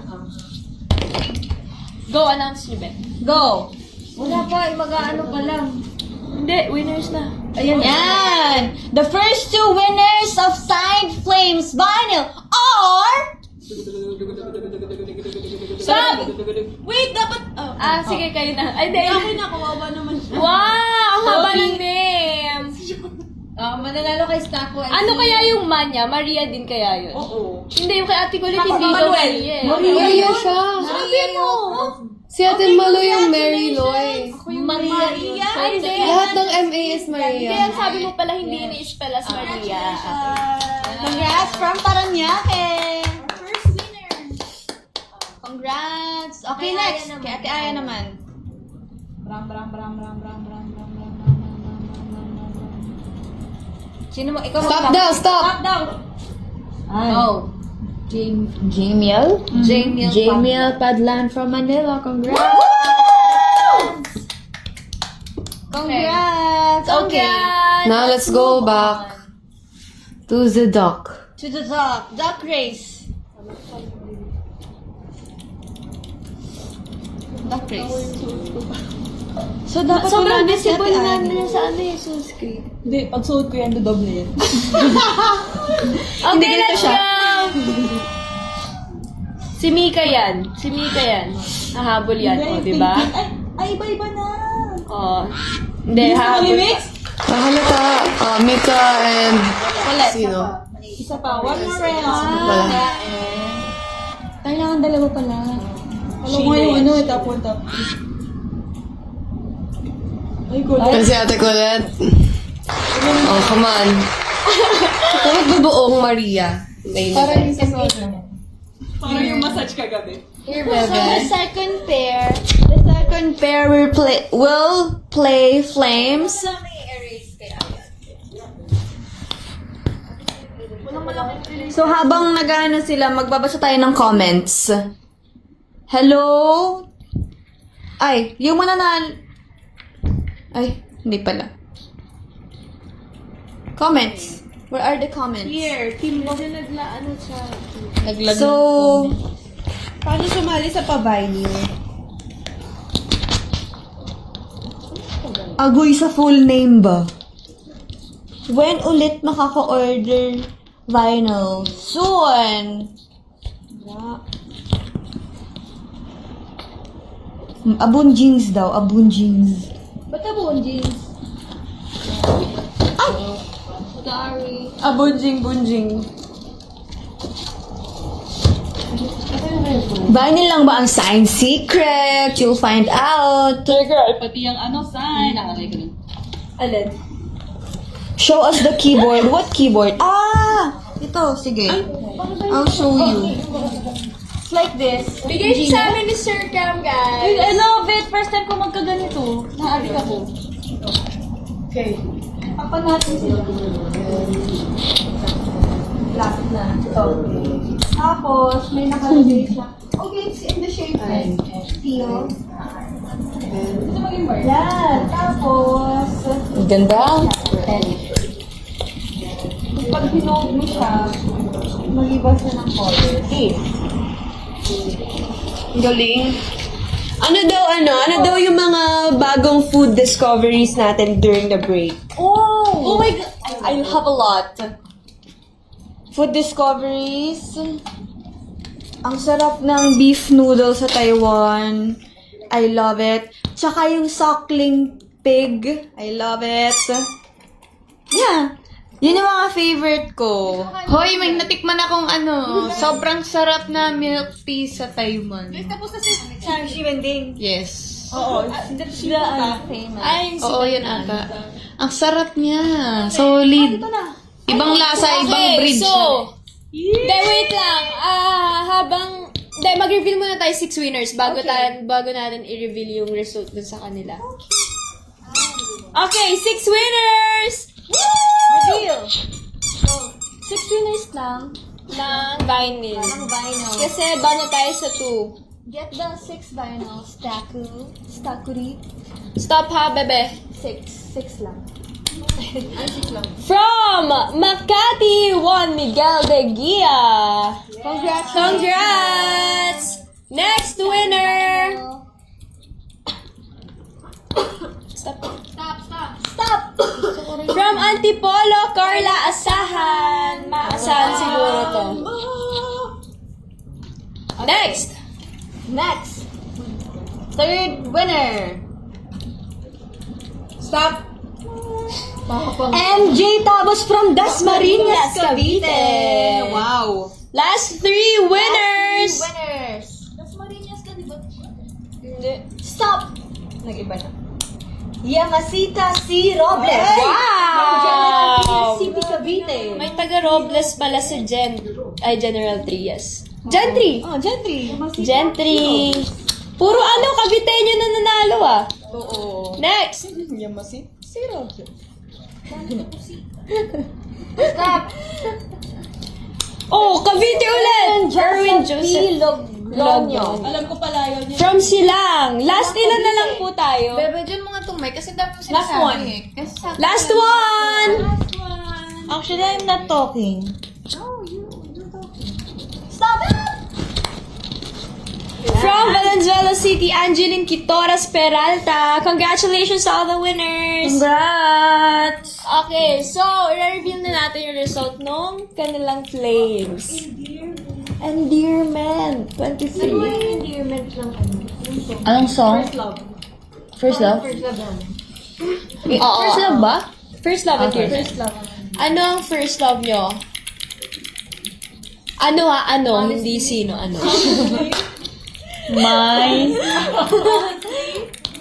Speaker 1: Go, announce niyo, Ben.
Speaker 4: Go.
Speaker 7: Wala pa, mag-ano pa lang.
Speaker 1: Hindi, winners na.
Speaker 7: Ayan.
Speaker 4: Yan. The first 2 winners of Signed Flames vinyl are...
Speaker 1: Stop! Wait, dapat... sige, kayo na. Ay, hindi.
Speaker 10: Okay na, kawawa naman siya.
Speaker 1: Wow! Ang haba ng name!
Speaker 7: Mananalo kay Stako.
Speaker 1: Ano kaya yung Manya? Maria din kaya yun?
Speaker 2: Oo.
Speaker 1: Hindi, yung kay Ate Kulit, hindi daw Maria eh.
Speaker 9: Maria siya.
Speaker 1: Sabi mo!
Speaker 9: Si Ate Malo yung Mary Loy.
Speaker 1: Yung Maria? Ay, hindi.
Speaker 9: Lahat ng MA is
Speaker 1: Hindi,
Speaker 9: Maria.
Speaker 1: ang sabi mo pala hindi ni-spell as Maria.
Speaker 4: Congrats from Paranaque.
Speaker 10: First winner.
Speaker 4: Congrats. Okay,
Speaker 7: Kay
Speaker 4: next.
Speaker 7: Aya naman.
Speaker 4: Kay Ate Aya naman.
Speaker 7: Sino mo? Ikaw
Speaker 9: Stop daw, stop!
Speaker 7: Oh.
Speaker 4: Jamiel.
Speaker 7: Jamiel
Speaker 4: Padlan from Manila. Congrats. Congrats. Okay.
Speaker 9: Now let's go back to the dock.
Speaker 4: To the Doc. Doc Race. Doc Race. So, dapat wala na si Ate Aya.
Speaker 1: sa ano yung sunscreen.
Speaker 10: Hindi, pag suot ko yan, dodoble yan.
Speaker 1: Okay, let's go! Si Mika yan. Nahabol yan, o, di ba?
Speaker 10: Ay, iba-iba na.
Speaker 1: O. Hindi, hahabol.
Speaker 9: Halata, Mika and... Sino?
Speaker 10: Isa pa, one more round.
Speaker 9: Wala.
Speaker 10: Kailangan dalawa pala. Alam mo yung ano, top 1, top 2. Ay, good.
Speaker 9: Kasi Ate Colette. Oh, come on. Bakit bubuong Maria?
Speaker 10: Parang yung sa parang yung massage kagabi.
Speaker 7: Here,
Speaker 4: So,
Speaker 7: Bebe.
Speaker 4: the second pair will play Flames. So, habang nag-ano sila, magbabasa tayo ng comments. Hello? Ay, yung Ay, hindi pala. Comments. Where are the comments?
Speaker 2: Here, Team Mo. Naglaano siya.
Speaker 4: So,
Speaker 2: Paano sumali sa pa-vinyl?
Speaker 4: agoy sa full name ba? When ulit makaka-order vinyl? Soon! Abon jeans daw, abon jeans.
Speaker 10: Ba't abon jeans?
Speaker 7: Sorry.
Speaker 2: Bunjing.
Speaker 4: Vinyl lang ba ang sign? Secret! You'll find out!
Speaker 10: Pati yung ano, sign. Nakalagay ko nun.
Speaker 2: Alin?
Speaker 4: Show us the keyboard. What keyboard? Ah! Ito, sige. I'll show you.
Speaker 10: It's like this.
Speaker 1: Bigay siya sa amin ni Sir Cam, guys.
Speaker 10: I love it. First time ko magkaganito. Naadik ako.
Speaker 2: Okay.
Speaker 10: Papan natin sila.
Speaker 2: Last na. Okay.
Speaker 10: Tapos, may nakalagay siya. Okay, it's in the shape like steel. Ito maging bar. Yan. Tapos,
Speaker 4: Ganda.
Speaker 10: pag hinold mo siya, mag-iba siya ng color.
Speaker 2: Galing. Ano daw yung mga bagong food discoveries natin during the break?
Speaker 10: Oh my God!
Speaker 2: I have a lot.
Speaker 4: food discoveries. Ang sarap ng beef noodle sa Taiwan. I love it. Tsaka yung suckling pig. I love it. Yeah. Yun yung mga favorite ko.
Speaker 11: Hoy, may natikman akong sobrang sarap na milk tea sa Taiwan.
Speaker 4: Si Wending.
Speaker 11: Yes.
Speaker 4: Oo. Sila famous.
Speaker 11: Oo, yun ata. Ang sarap niya. Solid. Ibang lasa, ibang bridge.
Speaker 2: Wait lang. Mag-reveal muna tayo 6 winners bago natin i-reveal yung result dun sa kanila. Okay, 6 winners!
Speaker 4: Reveal!
Speaker 2: 6 winners lang ng vinyl. Kasi doon na tayo sa 2.
Speaker 10: Get the 6 vinyls. Stakuri.
Speaker 2: Stop ha, bebe.
Speaker 10: 6 lang.
Speaker 2: From Makati, Juan Miguel de Guia. Congrats! Next winner! Stop. From Antipolo, Carla Asahan. Maasahan siguro to. Next!
Speaker 4: Third winner. Stop. MJ Tabos from Dasmariñas, Cavite. Wow.
Speaker 2: Last 3 winners!
Speaker 10: Dasmariñas ka, di ba?
Speaker 4: Stop. Nag-iba na. Yamasita C. Robles.
Speaker 2: Wow!
Speaker 4: City, Cavite.
Speaker 2: May taga Robles pala si General Trias. Gentry!
Speaker 4: Oh, Gentry.
Speaker 2: Gentry! Puro Caviteño na nanalo ah.
Speaker 4: Oo.
Speaker 2: Next!
Speaker 4: Yamasita C. Robles.
Speaker 2: Oh, Cavite ulit! Erwin Joseph
Speaker 4: Lognon.
Speaker 2: Alam ko pala yun. From Silang. Last ilan na lang po tayo.
Speaker 11: Bebe, dyan mga tumay kasi dami mo
Speaker 4: Last one.
Speaker 2: Last one!
Speaker 4: Actually, I'm not talking.
Speaker 2: From Valenzuela City, Angeline Quitoras Peralta. Congratulations to all the winners!
Speaker 4: Congrats!
Speaker 2: Okay, so, i-reveal na natin yung result nung kanilang flames. Endearment. 23.
Speaker 10: Endearment lang
Speaker 7: Anong song? First Love?
Speaker 10: First love lang.
Speaker 7: First Love ba?
Speaker 2: First love and tears.
Speaker 10: First love.
Speaker 2: Ano ang first love nyo? Ano? Hindi sino, ano.
Speaker 4: My.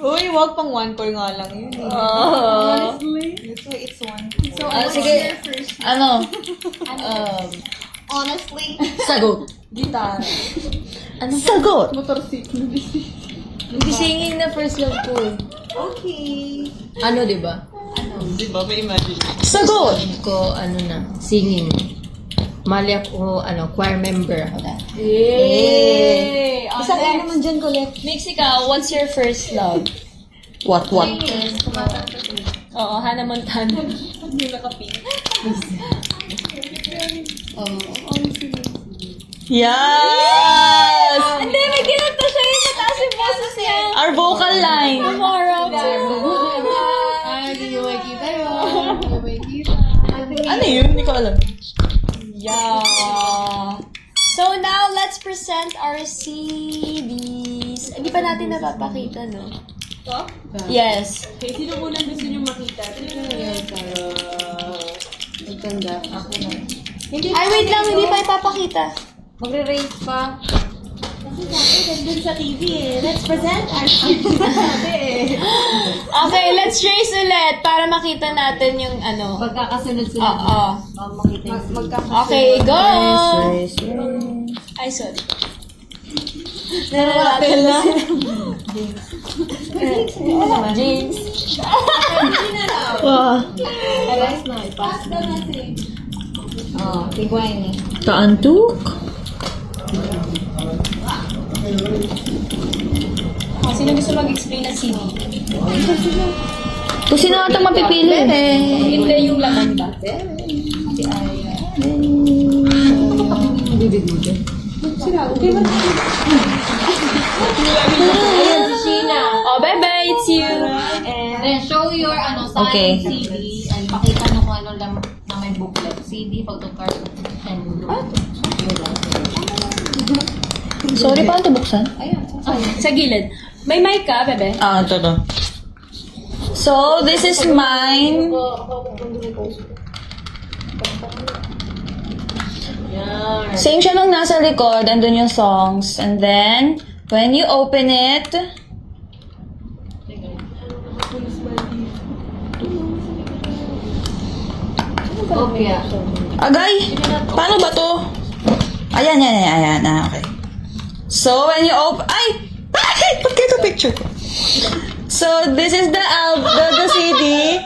Speaker 4: Uy, wag pang 1 core nga lang yun.
Speaker 10: Honestly.
Speaker 4: That's why it's 1.
Speaker 10: So,
Speaker 7: sige. Ano?
Speaker 10: honestly.
Speaker 7: Sagot.
Speaker 4: Gitara.
Speaker 7: Sagot?
Speaker 10: Motorcycle.
Speaker 7: Hindi singing na first love ko eh.
Speaker 4: Okay.
Speaker 7: Ano, di ba?
Speaker 4: Di ba, may imagine?
Speaker 7: Sagot! Ko, singing. Mali ako, choir member ako dati.
Speaker 2: Yay!
Speaker 4: Isa kayo naman dyan, Colette.
Speaker 2: Mix ikaw, what's your first love?
Speaker 7: What?
Speaker 2: Oo, Hannah Montana. Hindi nakapin.
Speaker 4: Yes!
Speaker 2: Hindi, may ginagta siya yung mataas yung boses niya.
Speaker 4: Our vocal line.
Speaker 2: Tomorrow,
Speaker 4: Ano yun? Hindi ko alam.
Speaker 2: Yeah. So now, let's present our CDs. Hindi pa natin napapakita, no? Yes.
Speaker 4: Okay, sino unang gusto nyo makita?
Speaker 7: Maganda. Ako na.
Speaker 2: Ay, wait lang, hindi pa ipapakita.
Speaker 7: Magre-raise pa.
Speaker 4: Dun sa TV eh. Let's present our
Speaker 2: Okay, let's trace ulit para makita natin yung
Speaker 7: Pagkakasunod-sunod.
Speaker 2: Oo.
Speaker 7: Makita yung
Speaker 2: Okay, go!
Speaker 7: raise.
Speaker 2: Ay, sorry.
Speaker 4: Narapel na.
Speaker 2: James.
Speaker 4: Alas na, ipas na. Tigway ni.
Speaker 7: Kaantuk?
Speaker 2: Sino gusto mag-explain ng CD?
Speaker 7: Kung sino ata mapipili?
Speaker 2: Hindi yung laman ba? Ayan si Sheena. Oh, bebe, it's you.
Speaker 11: Then show your
Speaker 7: Okay.
Speaker 11: CD and pakita mo kung ano lang na may
Speaker 7: booklet. CD, photocard, and
Speaker 11: Sorry, paano ito buksan?
Speaker 2: Sa gilid. May mic ka, bebe?
Speaker 11: Ah, ito. So, this is mine. Same siya nung nasa likod, andun yung songs. And then, when you open it, agay! Paano ba to? Ayan. Ah, okay. So, when you open... Ay! Ba't kayo ito picture ko? So, this is the CD.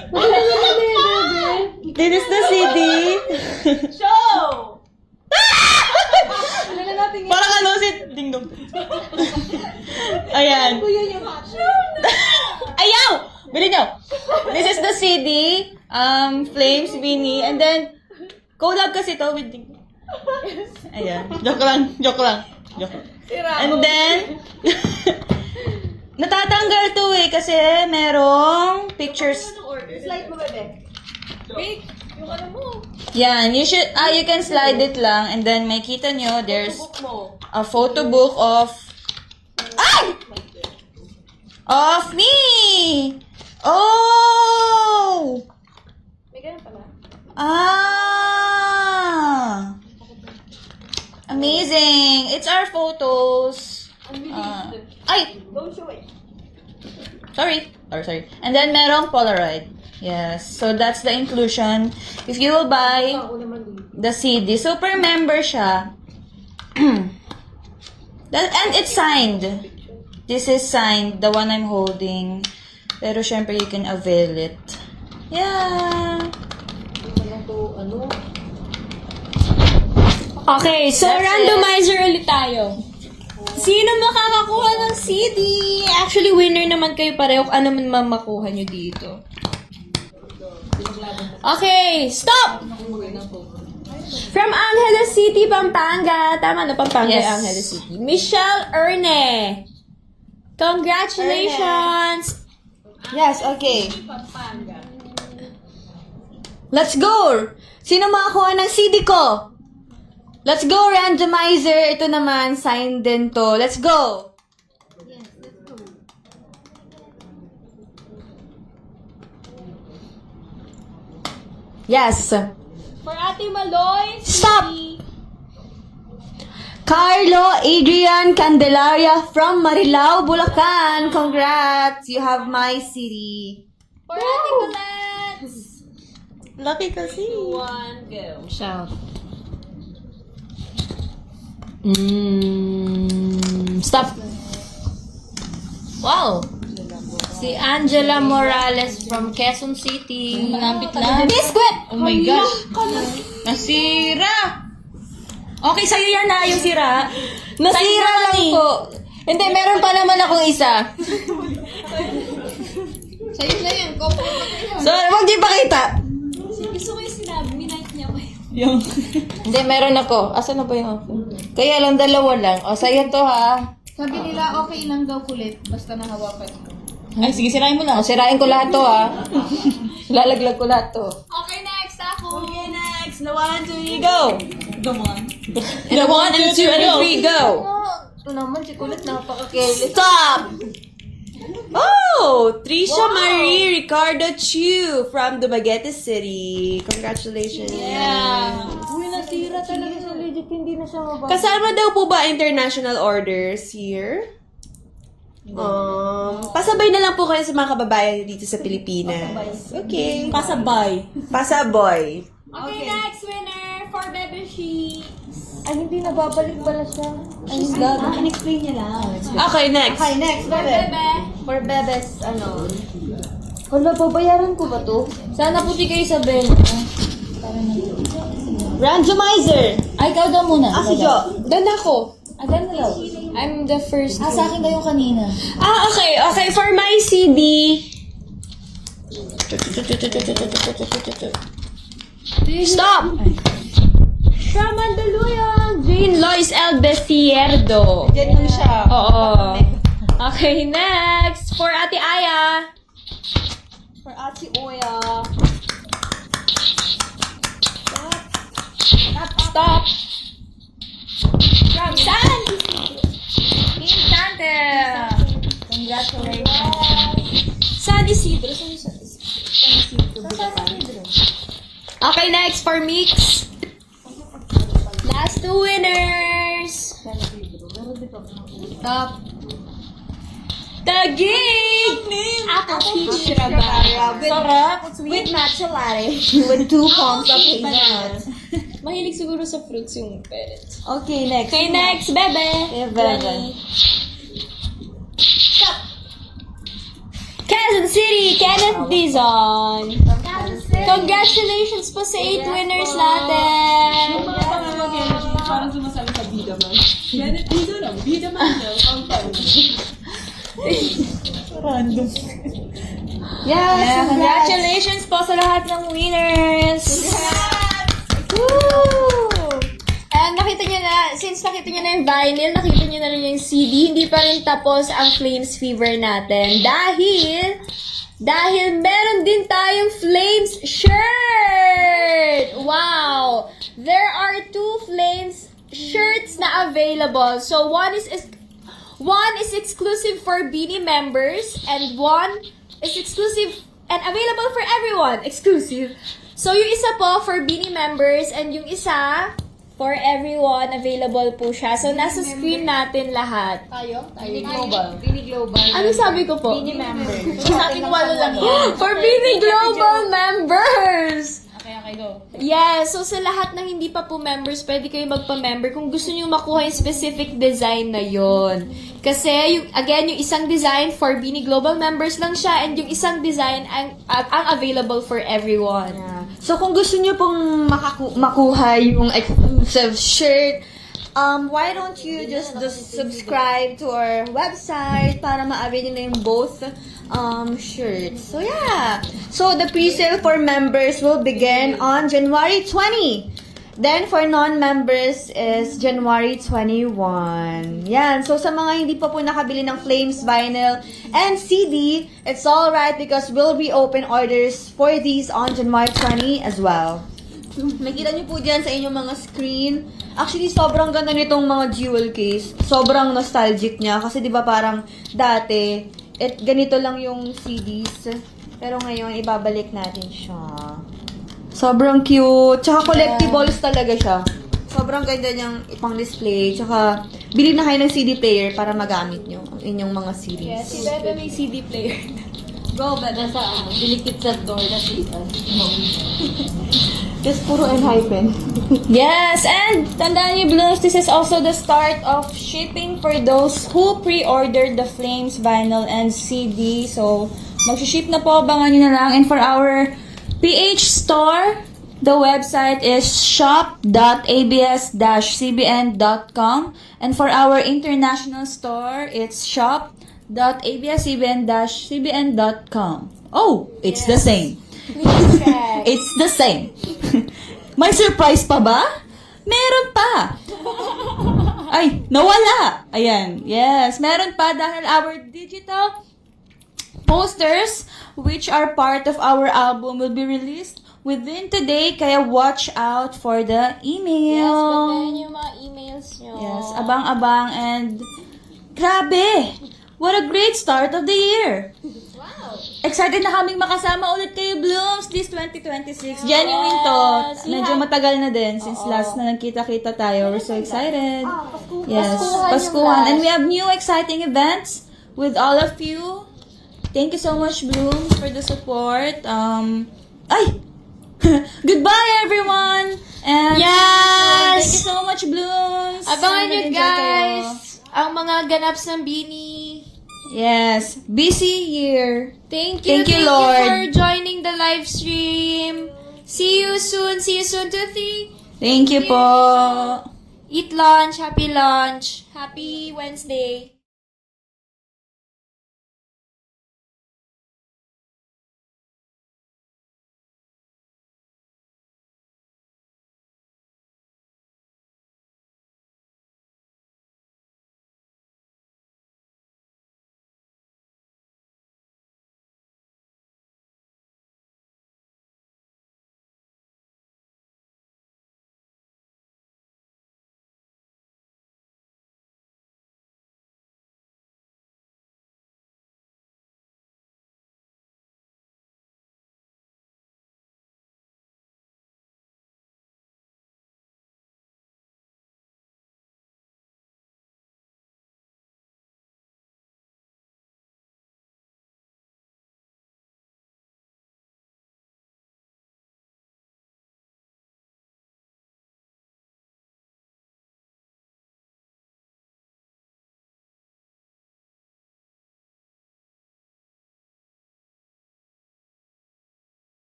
Speaker 11: This is the CD.
Speaker 2: Show!
Speaker 11: Parang ano si Ding Dong. Ayan. Ayaw! Bili nyo. This is the CD. Flames, Beanie. And then, collab kasi to with Ding Dong. Ayan. Joke lang. And then, natatanggal to kasi merong pictures.
Speaker 10: Slide mo, bebe.
Speaker 11: Yan, you can slide it lang and then makita nyo, there's a photo book of me! Oh!
Speaker 10: May ganun pala.
Speaker 11: Ah! Amazing! It's our photos.
Speaker 10: Don't show it.
Speaker 11: Sorry. And then merong Polaroid. Yes. So that's the inclusion. If you will buy the CD, super member siya. And it's signed. This is signed, the one I'm holding. Pero syempre you can avail it. Yeah.
Speaker 2: Okay, so randomizer ulit tayo. Sino makakakuha ng CD? Actually, winner naman kayo pareho. Ano man makuha nyo dito? Okay, stop! From Angeles City, Pampanga. Tama na, Pampanga,
Speaker 11: Yes.
Speaker 2: Angeles City. Michelle Erne. Congratulations!
Speaker 4: Yes, okay. Let's go! Sino makakuha ng CD ko? Let's go, randomizer. Ito naman, signed din to. Let's go! Yes.
Speaker 2: For Ate Maloy,
Speaker 4: Stop! Carlo Adrian Candelaria from Marilao, Bulacan. Congrats! You have my CD.
Speaker 2: For Ate Colette.
Speaker 11: Lucky kasi.
Speaker 2: 1, go.
Speaker 7: shout. Stop. Wow. Si Angela Morales from Quezon City.
Speaker 11: Malapit na.
Speaker 2: Biscuit!
Speaker 11: Oh my gosh. Nasira! Okay, sa'yo yan na yung sira.
Speaker 7: Nasira lang po. Hindi, meron pa naman akong isa.
Speaker 10: Sa'yo na yan. Kopo mo kayo.
Speaker 4: So, wag di pakita.
Speaker 1: Gusto ko yung sinabi, minike niya ko yun.
Speaker 7: Hindi, meron ako. Asan na ba yung ako? Kaya lang, dalawa lang. O, sa'yo to ha.
Speaker 10: Sabi nila, okay lang daw kulit. Basta nahawakan ko.
Speaker 11: Ay, sige, sirain mo na.
Speaker 7: O, sirain ko lahat to ha. Lalaglag ko lahat to.
Speaker 1: Okay, next ako.
Speaker 11: Okay, next. The 1, 2, 3, go! The 1, 2, 3, go!
Speaker 7: Ito naman, si Kulit napaka-careless.
Speaker 2: Stop! Oh! Trisha Marie Ricardo Chu from Dumaguete City. Congratulations.
Speaker 7: Uy, nasira talaga sa legit. Hindi na siya mababa.
Speaker 2: Kasama daw po ba international orders here? Pasabay na lang po kayo sa mga kababayan dito sa Pilipinas. Okay.
Speaker 11: Pasabay.
Speaker 2: Pasaboy.
Speaker 1: Okay, next winner for Bebe She.
Speaker 7: Ay, hindi nababalik pala siya. Ay,
Speaker 10: In-explain niya lang.
Speaker 2: Okay, next.
Speaker 10: Okay, next. Bebe.
Speaker 1: Bebe.
Speaker 7: for Bebes, ano. Hala, babayaran ko ba to? Sana puti kayo sa Ben.
Speaker 4: Randomizer.
Speaker 7: Ay, ikaw daw muna.
Speaker 4: Si Jo.
Speaker 2: Dan ako.
Speaker 7: Agan na daw. I'm the first. Sa akin daw yung kanina.
Speaker 2: Okay. Okay, for my CD. Stop! From Mandaluyong, Jane Lois L. Besierdo.
Speaker 4: Diyan lang siya.
Speaker 2: Oo. Okay, next. For Ate Aya.
Speaker 4: For Ate Oya.
Speaker 11: Stop. From San Team Tandem. Congratulations.
Speaker 2: San Isidro. Okay, next for Mix. Last two winners. Top. Tagig! Apple peach rabara. With matcha latte. With 2 pumps of hazelnut. Mahilig siguro sa fruits yung parents.
Speaker 4: Okay, next.
Speaker 2: Okay, next, Bebe.
Speaker 4: Bebe.
Speaker 2: Quezon City, Kenneth Dizon. Congratulations po sa 8 winners natin.
Speaker 12: Parang sumasali sa bida man. Kenneth dito lang. Bida man lang.
Speaker 11: Random.
Speaker 2: Yes, congratulations po sa lahat ng winners. Woo! And nakita nyo na, since nakita nyo na yung vinyl, nakita nyo na rin yung CD, hindi pa rin tapos ang Flames Fever natin. Dahil meron din tayong Flames shirt! Wow! There are 2 Flames shirts na available. So, one is exclusive for Beanie members, and one is exclusive and available for everyone. Exclusive. So, yung isa po for Beanie members, and yung isa for everyone. Available po siya. So, nasa screen natin lahat.
Speaker 7: Beanie Global.
Speaker 2: Ano sabi ko po?
Speaker 11: Beanie members.
Speaker 7: Sa akin, 8 lang yan.
Speaker 2: For Beanie Global members!
Speaker 11: Okay, go.
Speaker 2: Yes, so sa lahat ng hindi pa po members, pwede kayo magpa-member kung gusto nyo makuha yung specific design na yon. Kasi, yung isang design for Beanie Global members lang siya, and yung isang design ang available for everyone.
Speaker 4: Yeah. So, kung gusto nyo pong makuha yung exclusive shirt, why don't you just subscribe to our website para ma-avail nyo na yung both shirts. So, yeah. So, the pre-sale for members will begin on January 20. Then, for non-members is January 21. Yan. So, sa mga hindi pa po nakabili ng Flames vinyl and CD, it's alright because we'll reopen orders for these on January 20 as well. Makita nyo po dyan sa inyong mga screen. Actually, sobrang ganda nitong mga jewel case. Sobrang nostalgic niya. Kasi di ba parang dati, ganito lang yung CDs. Pero ngayon, ibabalik natin siya. Sobrang cute. Tsaka collectibles talaga siya. Sobrang ganda niyang ipang-display. Tsaka, bili na kayo ng CD player para magamit nyo ang inyong mga CDs.
Speaker 2: Yes, si Bebe may CD player.
Speaker 7: Go, ba? Nasa, dilikit sa door na siya.
Speaker 4: Just puro enhypen.
Speaker 11: Yes, and tandaan niyo, Blooms, this is also the start of shipping for those who pre-ordered the Flames vinyl and CD. So, mag-ship na po, abangan niyo na lang. And for our PH store, the website is shop.abs-cbn.com. And for our international store, it's shop.abs-cbn.cbn.com. Oh, it's the same. It's the same. May surprise pa ba? Meron pa. Ay, nawala. Ayan. Yes, meron pa dahil our digital posters, which are part of our album, will be released within today. Kaya watch out for the email.
Speaker 2: Yes, bantayan yung mga emails nyo.
Speaker 11: Yes, abang-abang and grabe! What a great start of the year!
Speaker 2: Wow!
Speaker 11: Excited na kaming makasama ulit kayo, Blooms, this 2026. Genuine to. Medyo matagal na din since last na nagkita-kita tayo. We're so excited. Yes, Paskuhan. And we have new exciting events with all of you. Thank you so much, Blooms, for the support. Goodbye, everyone! And
Speaker 2: Yes!
Speaker 11: thank you so much, Blooms.
Speaker 2: Abangan nyo,
Speaker 11: Nag-enjoy
Speaker 2: guys,
Speaker 11: kayo.
Speaker 2: ang mga ganaps ng Beanie.
Speaker 11: Yes, busy year.
Speaker 2: Thank you,
Speaker 11: Lord.
Speaker 2: for joining the live stream. See you soon, Tuthi.
Speaker 11: Thank you po.
Speaker 2: Eat lunch, happy Wednesday.